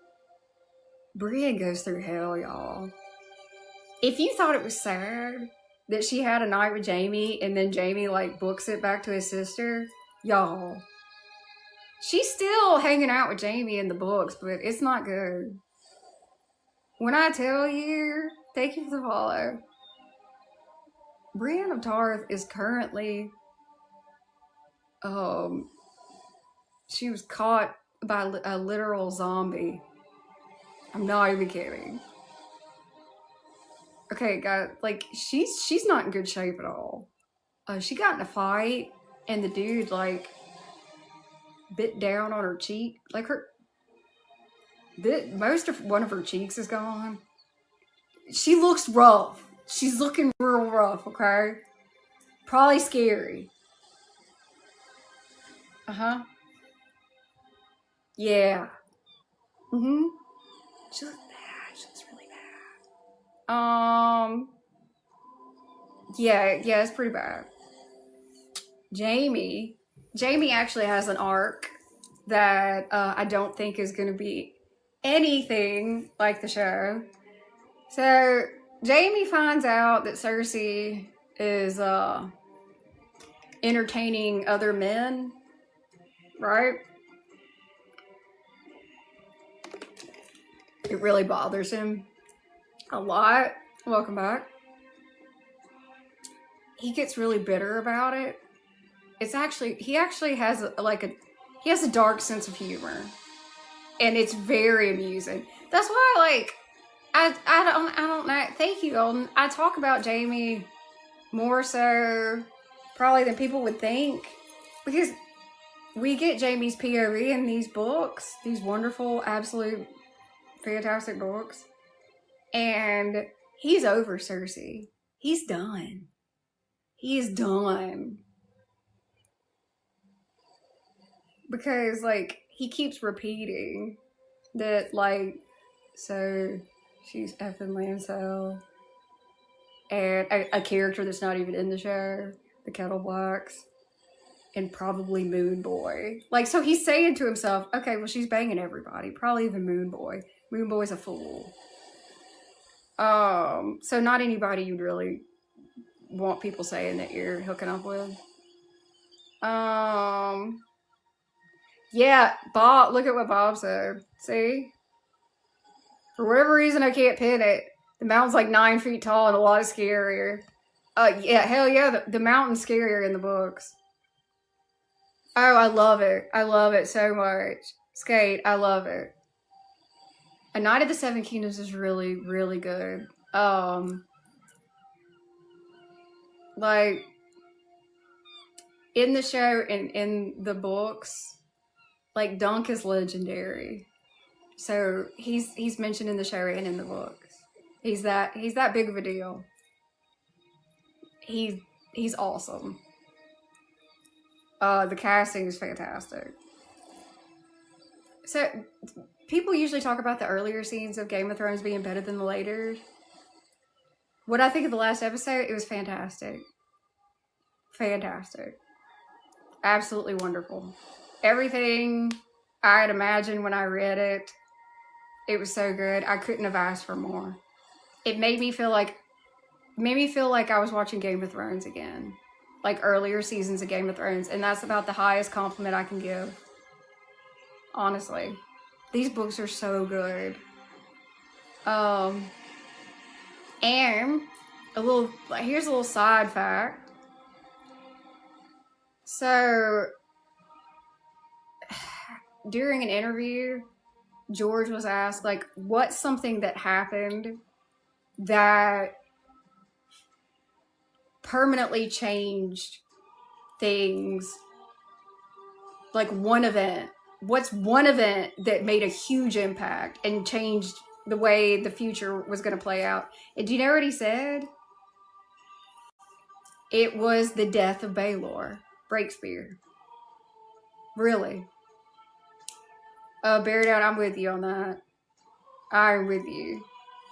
Brienne goes through hell, y'all. If you thought it was sad that she had a night with Jaime and then Jaime like books it back to his sister, y'all, she's still hanging out with Jaime in the books, but it's not good. When I tell you, thank you for the follow. Brienne of Tarth is currently, she was caught by a literal zombie. I'm not even kidding. Okay, guys, like, she's not in good shape at all. She got in a fight, and the dude, like, bit down on her cheek. Like, one of her cheeks is gone. She looks rough. She's looking real rough, okay? Probably scary. Uh-huh. Yeah. Mm-hmm. She looks bad. She looks really bad. Yeah, it's pretty bad. Jaime actually has an arc that I don't think is going to be anything like the show. So Jaime finds out that Cersei is entertaining other men, right? It really bothers him a lot. Welcome back. He gets really bitter about it. He actually has a dark sense of humor, and it's very amusing. That's why, like, I don't know. Thank you, Golden. I talk about Jaime more so probably than people would think, because we get Jaime's POV in these books, these wonderful, absolute, fantastic books, and he's over Cersei. He's done. He is done. Because, like, he keeps repeating that, like, so she's effing Lancel, and a character that's not even in the show, the Kettle Blacks, and probably Moon Boy. Like, so he's saying to himself, okay, well, she's banging everybody, probably even Moon Boy. Moon Boy's a fool. So not anybody you'd really want people saying that you're hooking up with. Yeah, Bob, look at what Bob said. See? For whatever reason, I can't pin it. The mountain's like 9 feet tall and a lot scarier. Yeah, hell yeah, the mountain's scarier in the books. Oh, I love it. I love it so much. Skate, I love it. A Knight of the Seven Kingdoms is really, really good. Like, in the show and in the books, like, Dunk is legendary. So he's mentioned in the show and in the books. He's that big of a deal. He's awesome. The casting is fantastic. So people usually talk about the earlier scenes of Game of Thrones being better than the later. What I think of the last episode, it was fantastic. Fantastic. Absolutely wonderful. Everything I had imagined when I read it, it was so good. I couldn't have asked for more. It made me feel like I was watching Game of Thrones again. Like earlier seasons of Game of Thrones. And that's about the highest compliment I can give. Honestly. These books are so good. And here's a little side fact. So during an interview, George was asked, like, what's something that happened that permanently changed things? Like, one event. What's one event that made a huge impact and changed the way the future was going to play out? And do you know what he said? It was the death of Baelor Breakspear. Really. Bear down, I'm with you on that. I'm with you.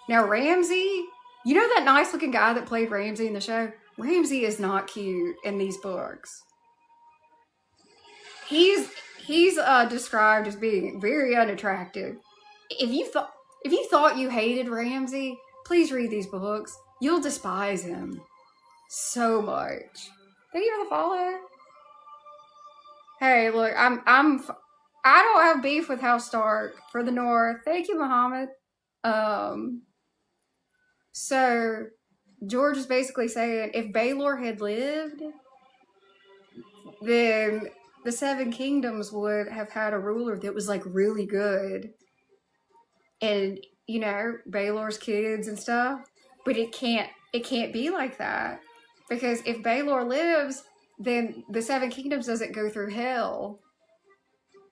Now, Ramsay, you know that nice looking guy that played Ramsay in the show? Ramsay is not cute in these books. He's described as being very unattractive. If If you thought you hated Ramsay, please read these books. You'll despise him so much. Thank you for the follow. Hey, look, I don't have beef with House Stark for the North. Thank you, Muhammad. So George is basically saying if Baelor had lived, then the Seven Kingdoms would have had a ruler that was like really good. And, you know, Baelor's kids and stuff. But it can't be like that. Because if Baelor lives, then the Seven Kingdoms doesn't go through hell.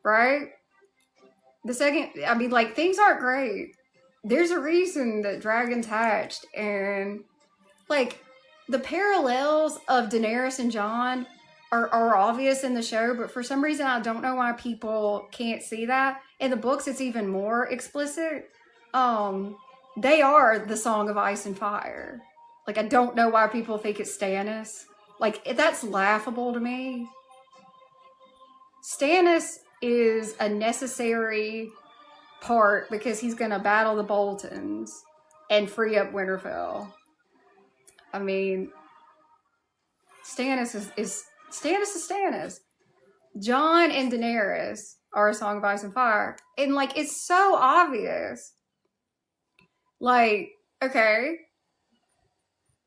Right? Like, things aren't great. There's a reason that dragons hatched, and like the parallels of Daenerys and Jon are obvious in the show, but for some reason I don't know why people can't see that. In the books it's even more explicit. They are the Song of Ice and Fire. Like, I don't know why people think it's Stannis. Like, that's laughable to me. Stannis is a necessary part because he's gonna battle the Boltons and free up Winterfell. I mean, Stannis is Stannis. Jon and Daenerys are a Song of Ice and Fire, and like, it's so obvious. Like, okay,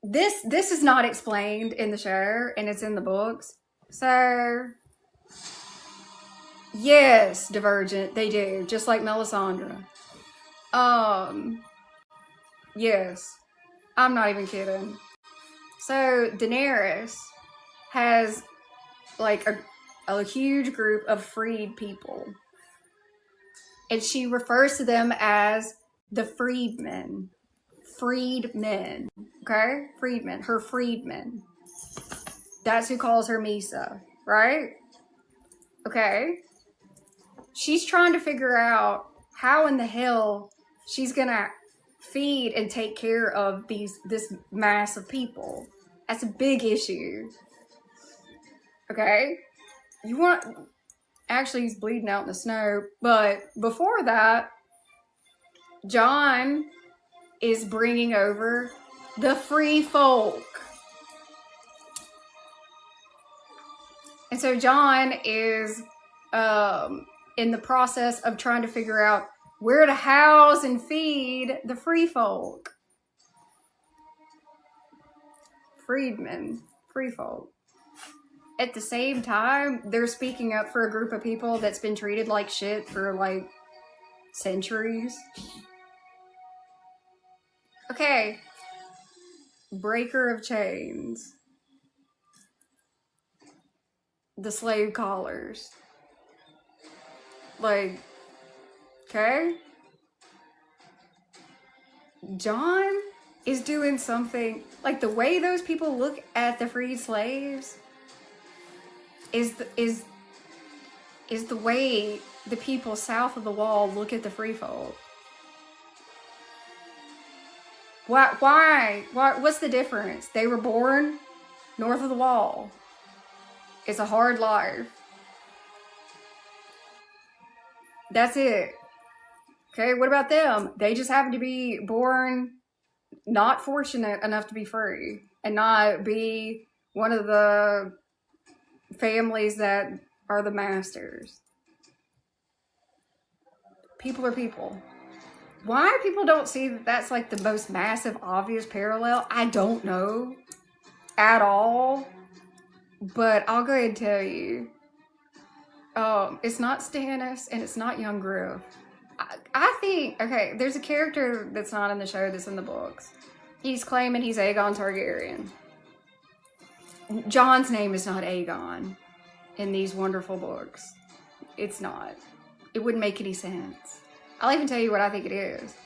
this is not explained in the show, and it's in the books. So yes, Divergent, they do, just like Melisandre. Yes, I'm not even kidding. So Daenerys has like a huge group of freed people, and she refers to them as the freedmen. Freedmen, okay? Freedmen, her freedmen. That's who calls her Misa, right? Okay. She's trying to figure out how in the hell she's gonna feed and take care of this mass of people. That's a big issue. Okay? Actually, he's bleeding out in the snow, but before that, Jon is bringing over the free folk. And so Jon is in the process of trying to figure out where to house and feed the free folk. Freedmen, free folk. At the same time, they're speaking up for a group of people that's been treated like shit for like centuries. Okay. Breaker of chains. The slave collars. Like, okay? Jon is doing something, like the way those people look at the freed slaves is the way the people south of the wall look at the free folk. Why? What's the difference? They were born north of the wall. It's a hard life. That's it. Okay, what about them? They just happen to be born not fortunate enough to be free and not be one of the families that are the masters. People are people. Why people don't see that that's like the most massive, obvious parallel, I don't know at all. But I'll go ahead and tell you. It's not Stannis and it's not young Griff. I think, okay, there's a character that's not in the show that's in the books. He's claiming he's Aegon Targaryen. Jon's name is not Aegon in these wonderful books. It's not. It wouldn't make any sense. I'll even tell you what I think it is.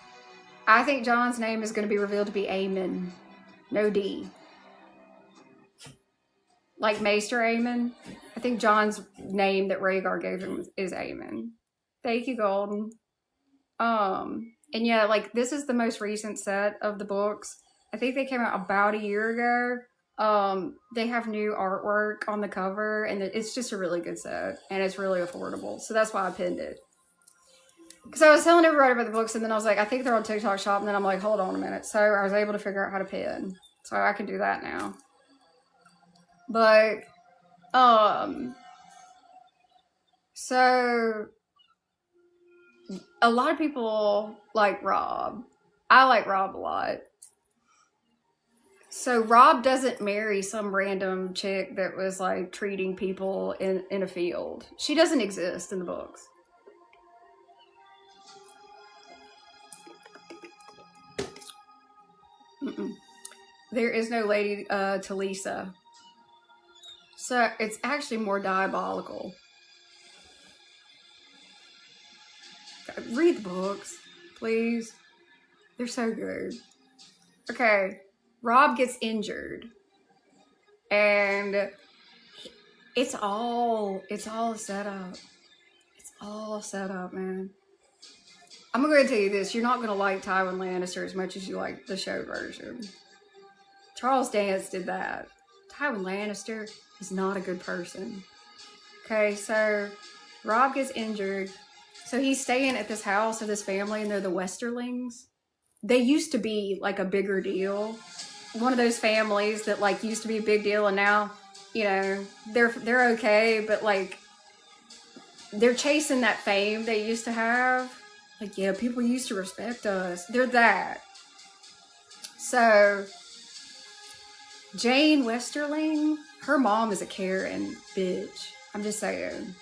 I think Jon's name is going to be revealed to be Aemon. No D. Like Maester Aemon. I think Jon's name that Rhaegar gave him is Aemon. Thank you, Golden. And yeah, like, this is the most recent set of the books. I think they came out about a year ago. They have new artwork on the cover, and it's just a really good set, and it's really affordable. So that's why I pinned it. because I was telling everybody about the books, and then I was like, I think they're on TikTok Shop, and then I'm like, hold on a minute. So I was able to figure out how to pin, so I can do that now. But so a lot of people like Rob. I like Rob a lot. So Rob doesn't marry some random chick that was like treating people in a field. She doesn't exist in the books. There is no Lady Talisa. So it's actually more diabolical. Read the books, please. They're so good. Okay, Rob gets injured, and it's all set up. It's all set up, man. I'm gonna tell you this: you're not gonna like Tywin Lannister as much as you like the show version. Charles Dance did that. Tywin Lannister is not a good person. Okay, so Rob gets injured. So he's staying at this house of this family, and they're the Westerlings. They used to be like a bigger deal. One of those families that like used to be a big deal, and now, you know, they're okay, but like they're chasing that fame they used to have. Like, yeah, people used to respect us. They're that. So Jane Westerling, her mom is a Karen bitch. I'm just saying.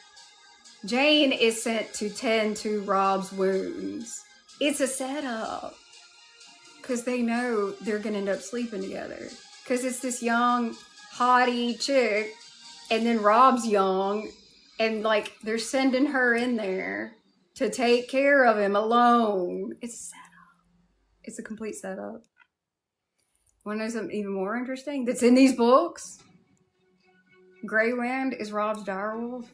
Jane is sent to tend to Rob's wounds. It's a setup. Because they know they're going to end up sleeping together. Because it's this young, haughty chick. And then Rob's young. And like, they're sending her in there to take care of him alone. It's a setup. It's a complete setup. Want to know something even more interesting that's in these books? Grey Wind is Rob's direwolf.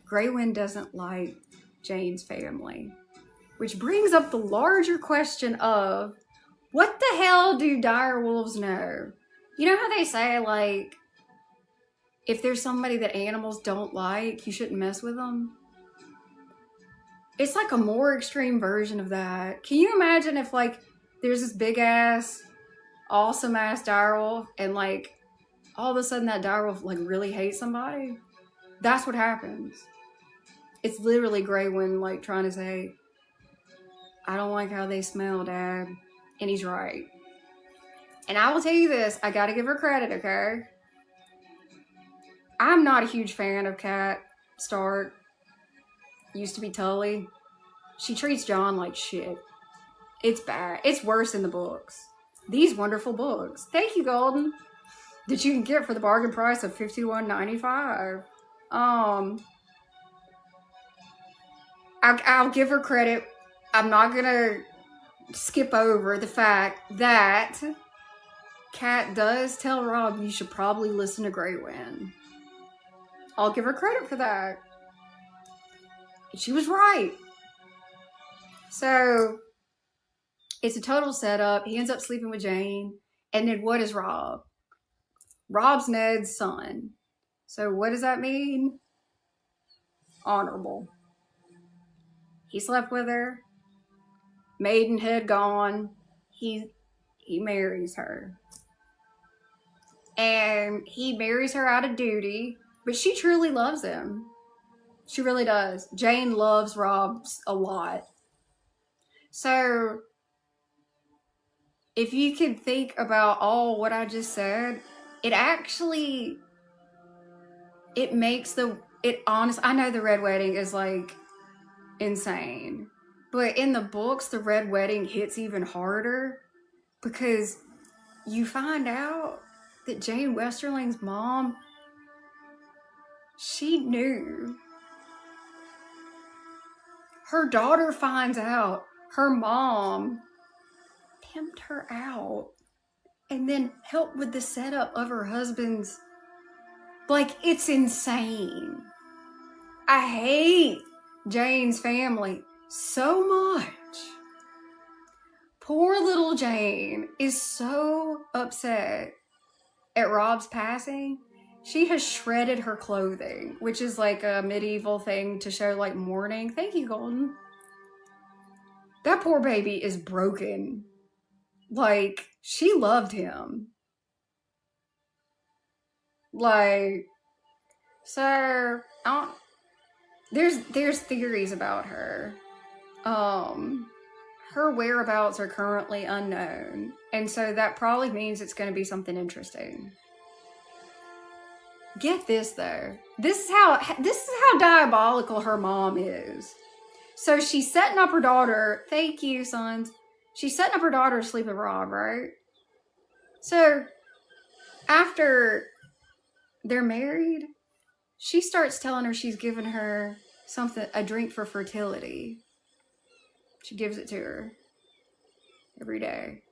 Grey Wind doesn't like Jane's family. Which brings up the larger question of, what the hell do direwolves know? You know how they say, like, if there's somebody that animals don't like, you shouldn't mess with them? It's like a more extreme version of that. Can you imagine if, like, there's this big-ass, awesome-ass direwolf, and, like, all of a sudden that direwolf, like, really hates somebody? That's what happens. It's literally Grey Wind, like, trying to say, I don't like how they smell, Dad. And he's right. And I will tell you this, I gotta give her credit, okay? I'm not a huge fan of Kat Stark. Used to be Tully. She treats Jon like shit. It's bad. It's worse in the books. These wonderful books. Thank you, Golden. That you can get for the bargain price of $51.95. I'll give her credit. I'm not gonna skip over the fact that Kat does tell Rob you should probably listen to Grey Wind. I'll give her credit for that. She was right. So it's a total setup. He ends up sleeping with Jane. And then what is Rob? Rob's Ned's son. So what does that mean? Honorable. He slept with her. Maidenhead gone. He marries her. And he marries her out of duty. But she truly loves him. She really does. Jane loves Rob a lot. So if you could think about all what I just said, it actually, it makes I know the Red Wedding is like insane. But in the books, the Red Wedding hits even harder because you find out that Jane Westerling's mom, she knew. Her daughter finds out her mom pimped her out and then helped with the setup of her husband's. Like, it's insane. I hate Jane's family so much. Poor little Jane is so upset at Rob's passing. She has shredded her clothing, which is like a medieval thing to show like mourning. Thank you, Golden. That poor baby is broken. Like, she loved him. Like, so there's theories about her. Her whereabouts are currently unknown, and so that probably means it's going to be something interesting. Get this though. This is how diabolical her mom is. So she's setting up her daughter. Thank you, sons. She's setting up her daughter to sleep with Rob, right? So after they're married, she starts telling her she's giving her a drink for fertility. She gives it to her every day.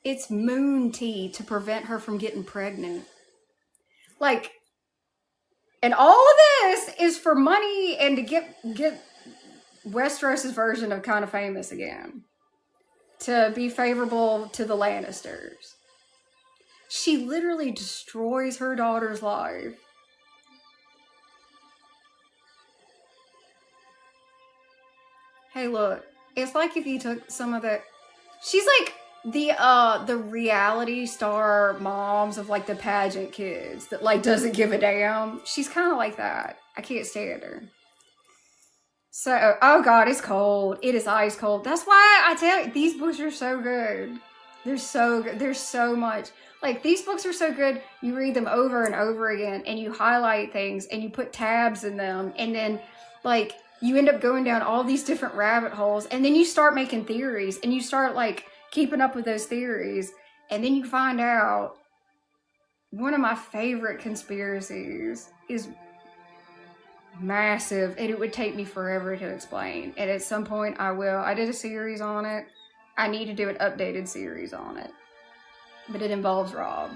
It's moon tea to prevent her from getting pregnant. Like, and all of this is for money and to get Westeros' version of Kind of Famous again. To be favorable to the Lannisters. She literally destroys her daughter's life. Hey, look. It's like if you took some of the... She's like the reality star moms of like the pageant kids that like doesn't give a damn. She's kind of like that. I can't stand her. So, oh God, it's cold. It is ice cold. That's why I tell you, these books are so good. They're so good. There's so much. Like, these books are so good. You read them over and over again and you highlight things and you put tabs in them. And then like you end up going down all these different rabbit holes and then you start making theories and you start like keeping up with those theories. And then you find out one of my favorite conspiracies is massive and it would take me forever to explain, and at some point I will. I did a series on it. I need to do an updated series on it, but it involves Rob.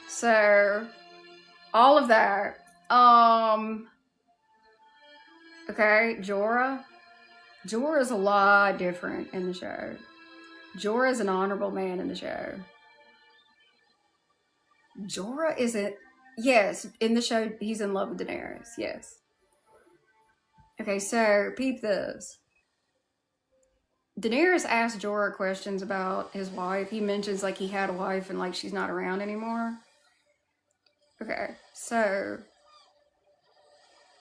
So all of that. Okay, Jorah's a lot different in the show. Jorah's an honorable man in the show. Jorah isn't. Yes, in the show, he's in love with Daenerys. Yes. Okay, so peep this. Daenerys asked Jorah questions about his wife. He mentions like he had a wife and like she's not around anymore. Okay, so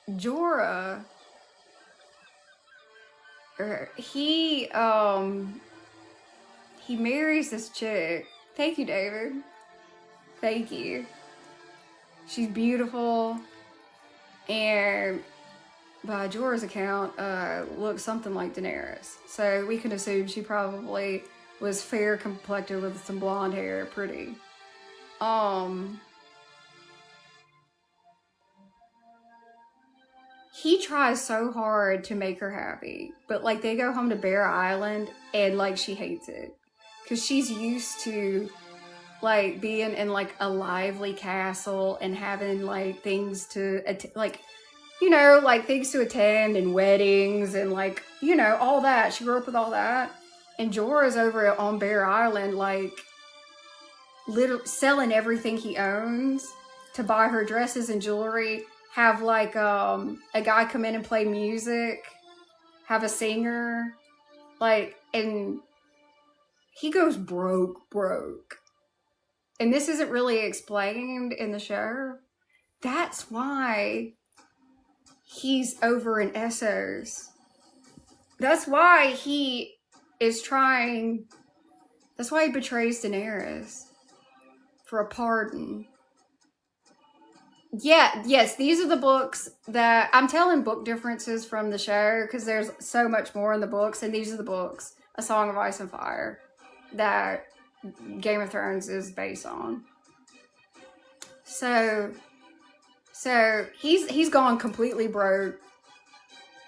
Jorah, he marries this chick. Thank you, David. Thank you. She's beautiful, and by Jorah's account, looks something like Daenerys. So we can assume she probably was fair complected with some blonde hair, pretty. He tries so hard to make her happy, but like they go home to Bear Island and like she hates it because she's used to like being in like a lively castle and having like things to like, you know, like things to attend and weddings and like, you know, all that. She grew up with all that. And Jorah's over on Bear Island, like literally selling everything he owns to buy her dresses and jewelry, have like a guy come in and play music, have a singer, like, and he goes broke. And this isn't really explained in the show. That's why he's over in Essos. That's why he is trying. That's why he betrays Daenerys for a pardon. Yeah, yes, these are the books that I'm telling book differences from the show because there's so much more in the books, and these are the books, A Song of Ice and Fire, that Game of Thrones is based on. So he's gone completely broke,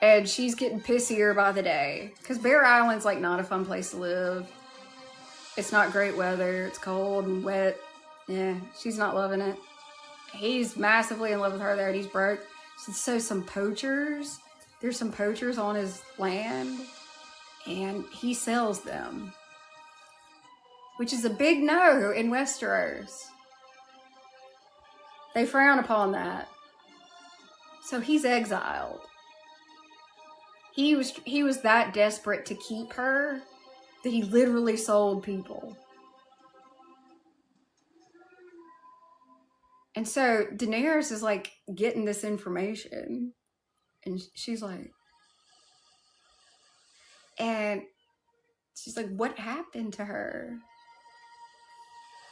and she's getting pissier by the day because Bear Island's like not a fun place to live. It's not great weather. It's cold and wet. Yeah, she's not loving it. He's massively in love with her there, and he's broke. So there's some poachers on his land, and he sells them, which is a big no in Westeros. They frown upon that. So he's exiled. He was that desperate to keep her that he literally sold people. And so Daenerys is like getting this information. And she's like, what happened to her?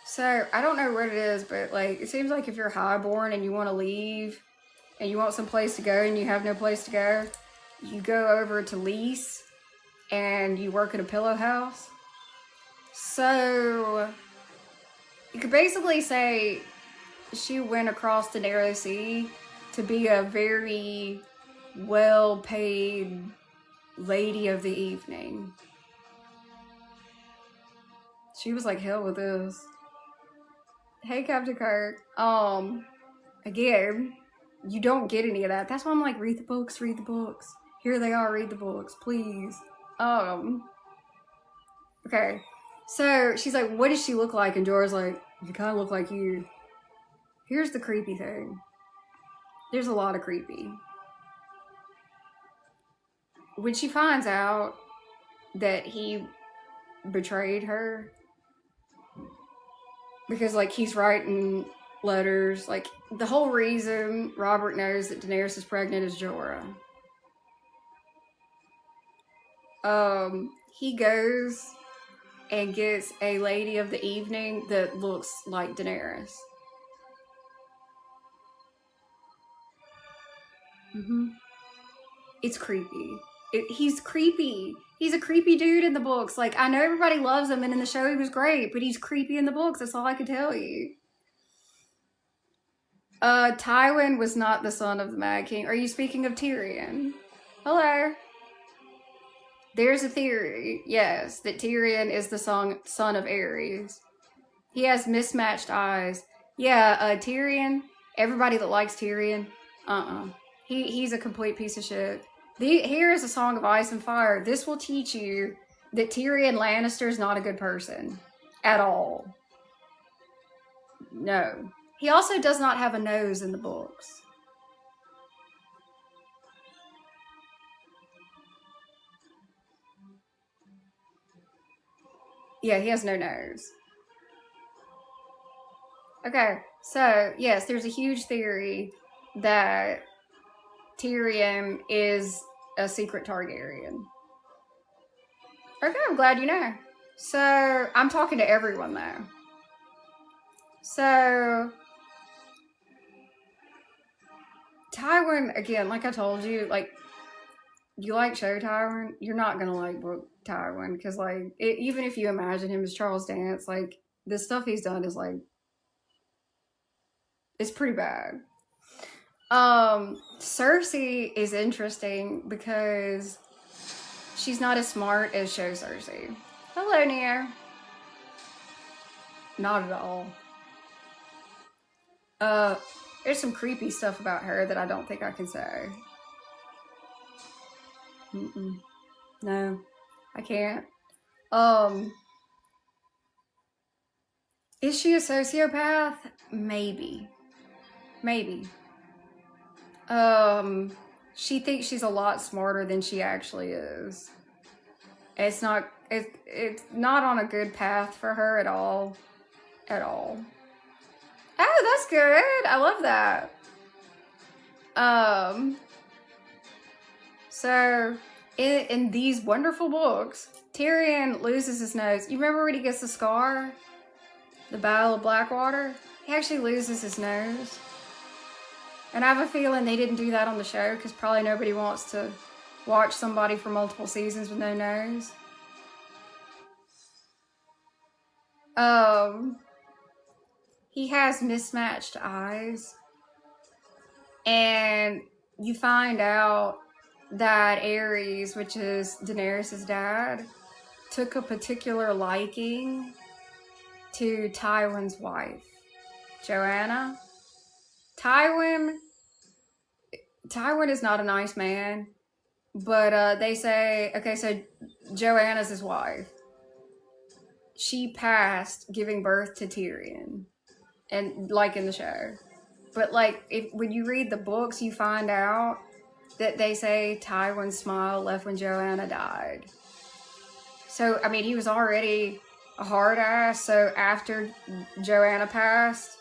So I don't know what it is, but like, it seems like if you're highborn and you want to leave and you want some place to go and you have no place to go, you go over to Lease and you work at a pillow house. So you could basically say she went across the narrow sea to be a very well-paid lady of the evening. She was like, hell with this. Hey, Captain Kirk. Again, you don't get any of that. That's why I'm like, read the books, read the books. Here they are, read the books, please. Okay. So she's like, what does she look like? And Jorah's like, you kind of look like you. Here's the creepy thing. There's a lot of creepy. When she finds out that he betrayed her, because like he's writing letters, like the whole reason Robert knows that Daenerys is pregnant is Jorah. He goes and gets a lady of the evening that looks like Daenerys. It's creepy. He's creepy. He's a creepy dude in the books. Like, I know everybody loves him, and in the show he was great, but he's creepy in the books. That's all I can tell you. Tywin was not the son of the Mad King. Are you speaking of Tyrion? Hello. There's a theory, yes, that Tyrion is the son of Aerys. He has mismatched eyes. Yeah, Tyrion, everybody that likes Tyrion, he's a complete piece of shit. Here is a Song of Ice and Fire. This will teach you that Tyrion Lannister is not a good person. At all. No. He also does not have a nose in the books. Yeah, he has no nose. Okay, so yes, there's a huge theory that Tyrion is a secret Targaryen. Okay, I'm glad you know. So, I'm talking to everyone though. So, Tywin, again, like I told you, like, you like show Tywin, you're not gonna like book Tywin, because like, even if you imagine him as Charles Dance, like, the stuff he's done is like, it's pretty bad. Cersei is interesting because she's not as smart as show Cersei. Hello, Neo. Not at all. There's some creepy stuff about her that I don't think I can say. No, I can't. Is she a sociopath? Maybe. She thinks she's a lot smarter than she actually is. It's not on a good path for her at all. Oh, that's good. I love that. So in these wonderful books, Tyrion loses his nose. You remember when he gets the scar? The Battle of Blackwater? He actually loses his nose. And I have a feeling they didn't do that on the show because probably nobody wants to watch somebody for multiple seasons with no nose. He has mismatched eyes. And you find out that Aerys, which is Daenerys' dad, took a particular liking to Tywin's wife, Joanna. Tywin is not a nice man, but they say, okay, so Joanna's his wife. She passed giving birth to Tyrion, and like in the show. But like, when you read the books, you find out that they say Tywin's smile left when Joanna died. So, I mean, he was already a hard ass. So after Joanna passed,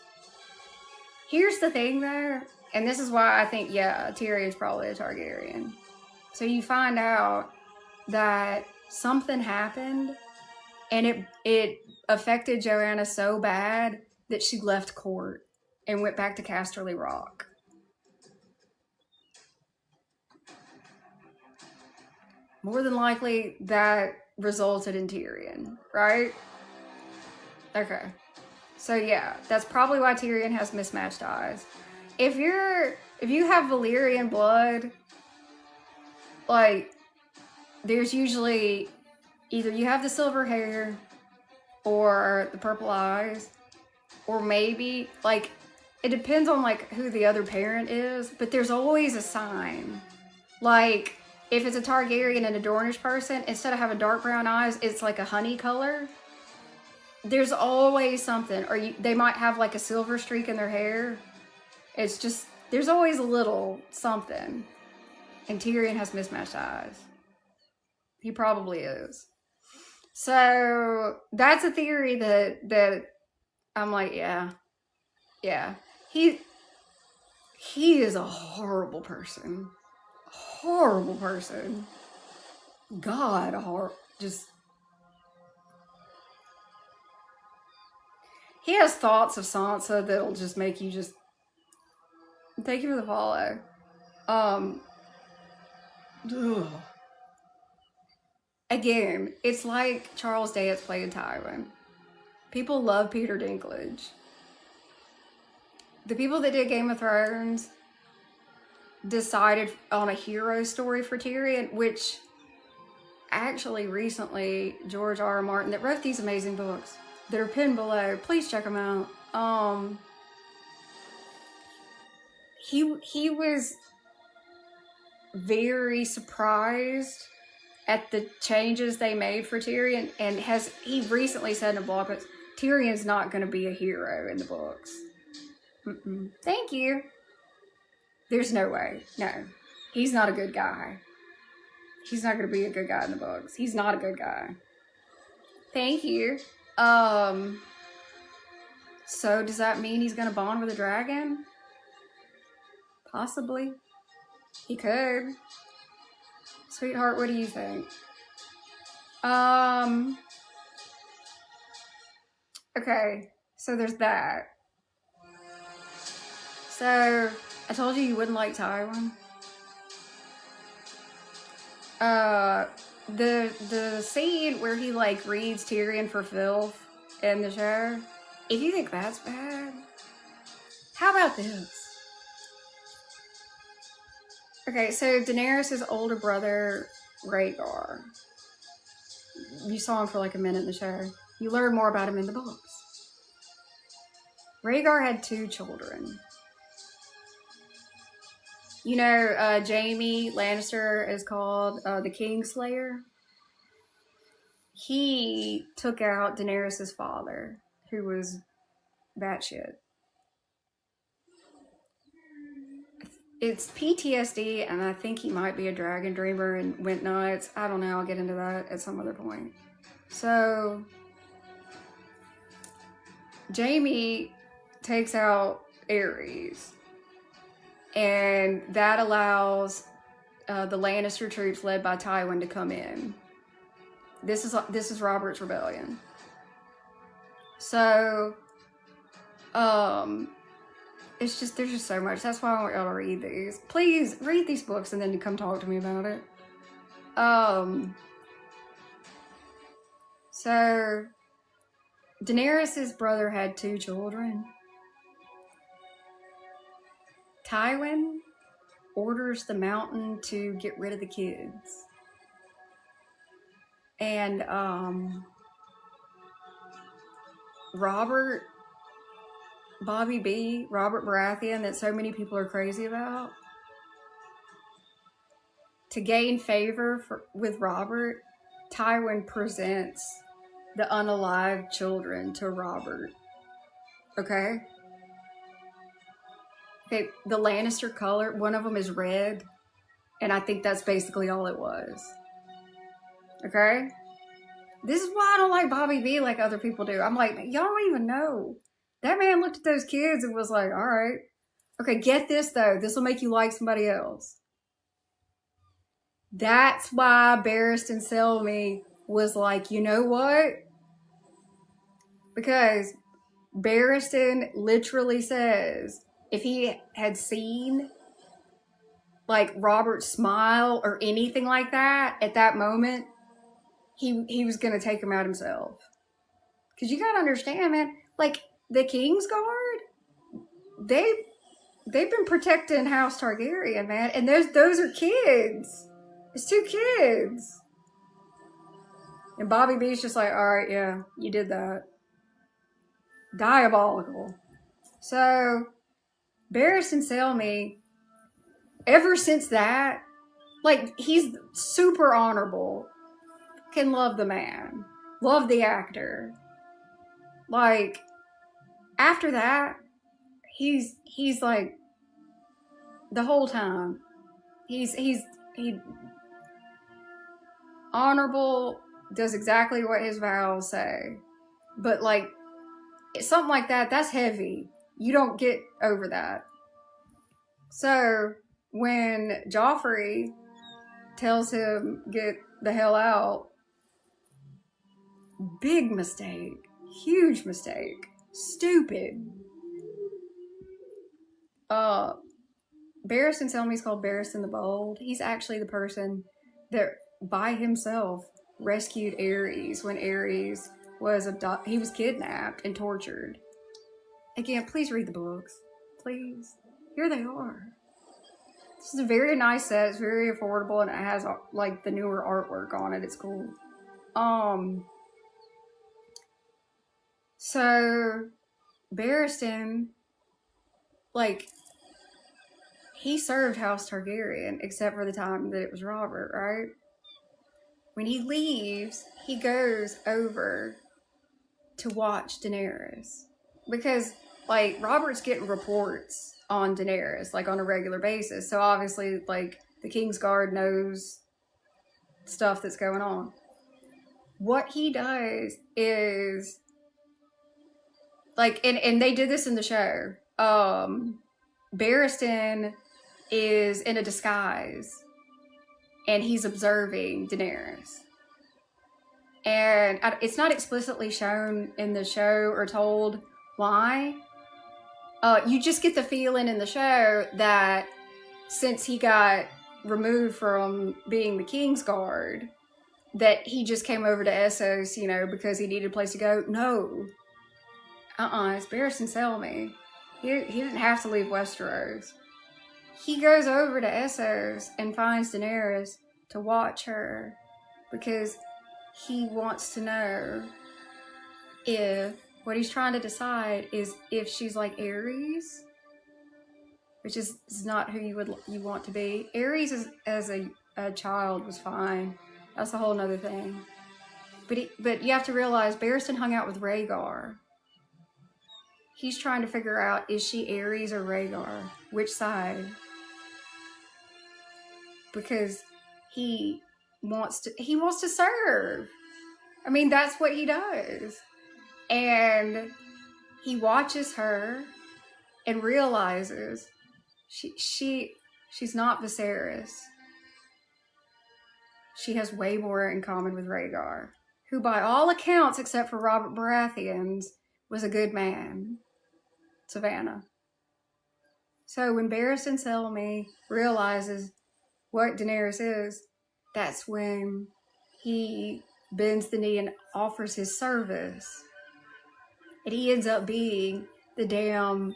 here's the thing though, and this is why I think, yeah, Tyrion's probably a Targaryen. So you find out that something happened and it affected Joanna so bad that she left court and went back to Casterly Rock. More than likely, that resulted in Tyrion, right? Okay. So yeah, that's probably why Tyrion has mismatched eyes. If you have Valyrian blood, like, there's usually either you have the silver hair or the purple eyes, or maybe, like, it depends on like who the other parent is, but there's always a sign. Like, if it's a Targaryen and a Dornish person, instead of having dark brown eyes, it's like a honey color. There's always something. Or they might have like a silver streak in their hair. It's just, there's always a little something. And Tyrion has mismatched eyes. He probably is. So that's a theory that I'm like, yeah. He is a horrible person. Horrible person. God, just. He has thoughts of Sansa that'll just make you just. Thank you for the follow. Ugh. Again, it's like Charles Dance playing Tywin. People love Peter Dinklage. The people that did Game of Thrones decided on a hero story for Tyrion, which actually recently George R.R. Martin, that wrote these amazing books that are pinned below, please check them out. He was very surprised at the changes they made for Tyrion, and he recently said in a blog post, Tyrion's not going to be a hero in the books. Thank you. There's no way. No. He's not a good guy. He's not going to be a good guy in the books. He's not a good guy. Thank you. So does that mean he's going to bond with a dragon? Possibly. He could. Sweetheart, what do you think? Okay. So there's that. So, I told you wouldn't like Tywin. The scene where he like reads Tyrion for filth in the show, if you think that's bad, how about this? Okay, so Daenerys' older brother, Rhaegar. You saw him for like a minute in the show. You learn more about him in the books. Rhaegar had 2 children. You know, Jaime Lannister is called the Kingslayer. He took out Daenerys' father, who was batshit. It's PTSD, and I think he might be a dragon dreamer and went nuts. I don't know. I'll get into that at some other point. So, Jaime takes out Aerys. And that allows the Lannister troops led by Tywin to come in. This is Robert's rebellion. So, it's just, there's just so much. That's why I want y'all to read these. Please read these books and then you come talk to me about it. So Daenerys' brother had 2 children. Tywin orders the mountain to get rid of the kids. And Robert Baratheon, that so many people are crazy about, to gain favor with Robert, Tywin presents the unalived children to Robert. Okay? Okay, the Lannister color, one of them is red, and I think that's basically all it was. Okay? This is why I don't like Bobby B like other people do. I'm like, y'all don't even know. That man looked at those kids and was like, all right. Okay, get this though. This will make you like somebody else. That's why Barristan Selmy was like, you know what? Because Barristan literally says if he had seen like Robert smile or anything like that at that moment, he was gonna take him out himself. Cause you gotta understand, man, like the Kingsguard, they've been protecting House Targaryen, man, and those are kids. It's 2 kids. And Bobby B's just like, all right, yeah, you did that. Diabolical. So Barristan Selmy, ever since that, like, he's super honorable. Can love the man. Love the actor. Like, after that, he's like, the whole time, he honorable, does exactly what his vows say. But, like, something like that, that's heavy. You don't get over that. So, when Joffrey tells him, get the hell out, big mistake. Huge mistake. Stupid. Barristan Selmy's called Barristan the Bold. He's actually the person that, by himself, rescued Aerys when Aerys was he was kidnapped and tortured. Again, please read the books. Please. Here they are. This is a very nice set. It's very affordable, and it has like the newer artwork on it. It's cool. So Barristan, like, he served House Targaryen except for the time that it was Robert, right? When he leaves, he goes over to watch Daenerys. Because, like, Robert's getting reports on Daenerys, like, on a regular basis. So, obviously, like, the Kingsguard knows stuff that's going on. What he does is, like, and they did this in the show. Barristan is in a disguise, and he's observing Daenerys. And it's not explicitly shown in the show or told why. You just get the feeling in the show that since he got removed from being the Kingsguard, that he just came over to Essos, you know, because he needed a place to go. No. It's Barristan Selmy. He didn't have to leave Westeros. He goes over to Essos and finds Daenerys to watch her because he wants to know if what he's trying to decide is if she's like Aerys, which is not who you want to be. Aerys as a child was fine. That's a whole nother thing. But you have to realize Barristan hung out with Rhaegar. He's trying to figure out, is she Aerys or Rhaegar? Which side? Because he wants to serve. I mean, that's what he does. And he watches her and realizes she's not Viserys. She has way more in common with Rhaegar, who by all accounts, except for Robert Baratheon's, was a good man. Savannah. So when Barristan Selmy realizes what Daenerys is, that's when he bends the knee and offers his service. And he ends up being the damn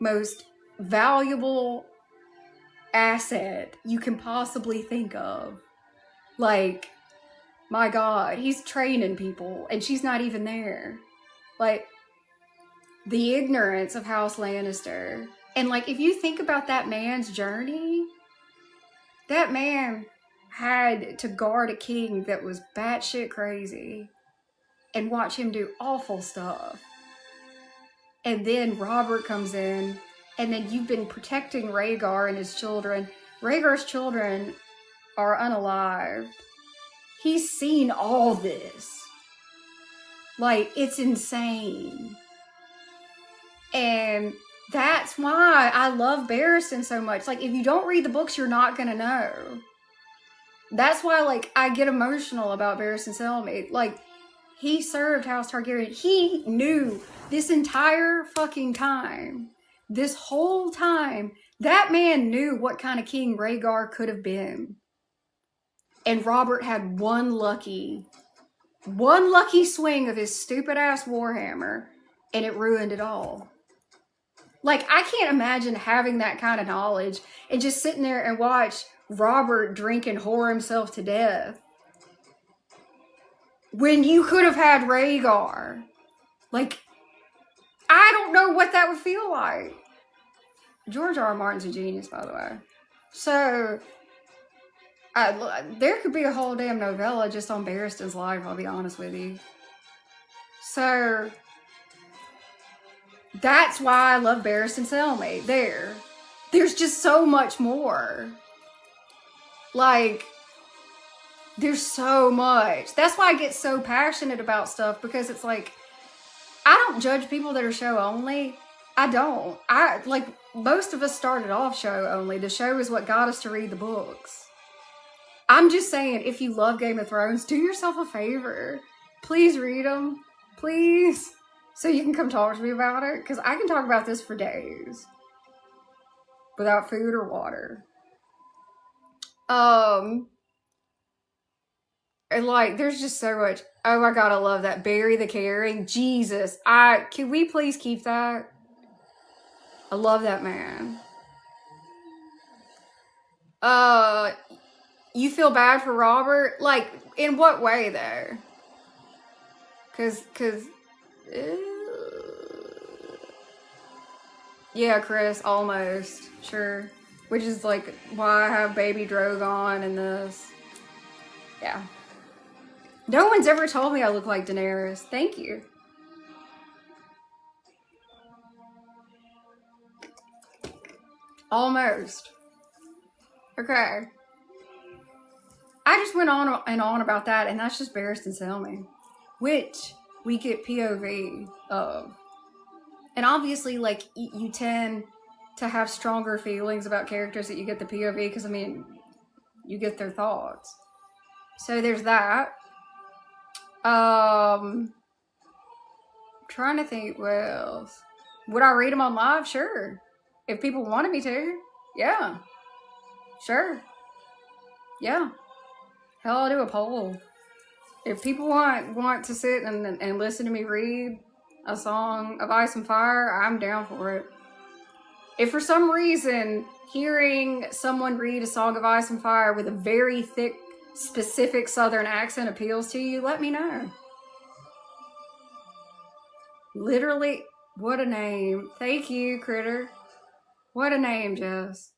most valuable asset you can possibly think of. Like, my God, he's training people and she's not even there. Like, the ignorance of House Lannister. And, like, if you think about that man's journey, that man had to guard a king that was batshit crazy and watch him do awful stuff. And then Robert comes in and then you've been protecting Rhaegar and his children. Rhaegar's children are unalived. He's seen all this. Like, it's insane. And that's why I love Barristan so much. Like, if you don't read the books, you're not gonna know. That's why, like, I get emotional about Barristan Selmy. Like, he served House Targaryen. He knew this entire fucking time. This whole time. That man knew what kind of king Rhaegar could have been. And Robert had one lucky swing of his stupid ass Warhammer, and it ruined it all. Like, I can't imagine having that kind of knowledge and just sitting there and watch Robert drink and whore himself to death when you could have had Rhaegar. Like, I don't know what that would feel like. George R.R. Martin's a genius, by the way. So, there could be a whole damn novella just on Barristan's life, I'll be honest with you. So, that's why I love Barristan Selmy. There's just so much more. Like, there's so much. That's why I get so passionate about stuff, because it's like, I don't judge people that are show only. I don't. Like, most of us started off show only. The show is what got us to read the books. I'm just saying, if you love Game of Thrones, do yourself a favor. Please read them. Please. So you can come talk to me about it. Because I can talk about this for days. Without food or water. And like, there's just so much. Oh my God, I love that. Barry the Caring. Jesus. Can we please keep that? I love that man. You feel bad for Robert? Like, in what way though? Cause yeah, Chris, almost. Sure. Which is like why I have baby Drogon in this. Yeah. No one's ever told me I look like Daenerys. Thank you. Almost. Okay. I just went on and on about that, and that's just Barristan Selmy, which we get POV of. And obviously, like, you tend to have stronger feelings about characters that you get the POV, because, I mean, you get their thoughts. So there's that. Trying to think what else. Would I read them on live? Sure. If people wanted me to. Yeah. Sure. Yeah. Hell, I'll do a poll. If people want to sit and listen to me read a Song of Ice and Fire, I'm down for it. If for some reason hearing someone read a Song of Ice and Fire with a very thick, specific Southern accent appeals to you, let me know. Literally, what a name. Thank you, Critter. What a name, Jess.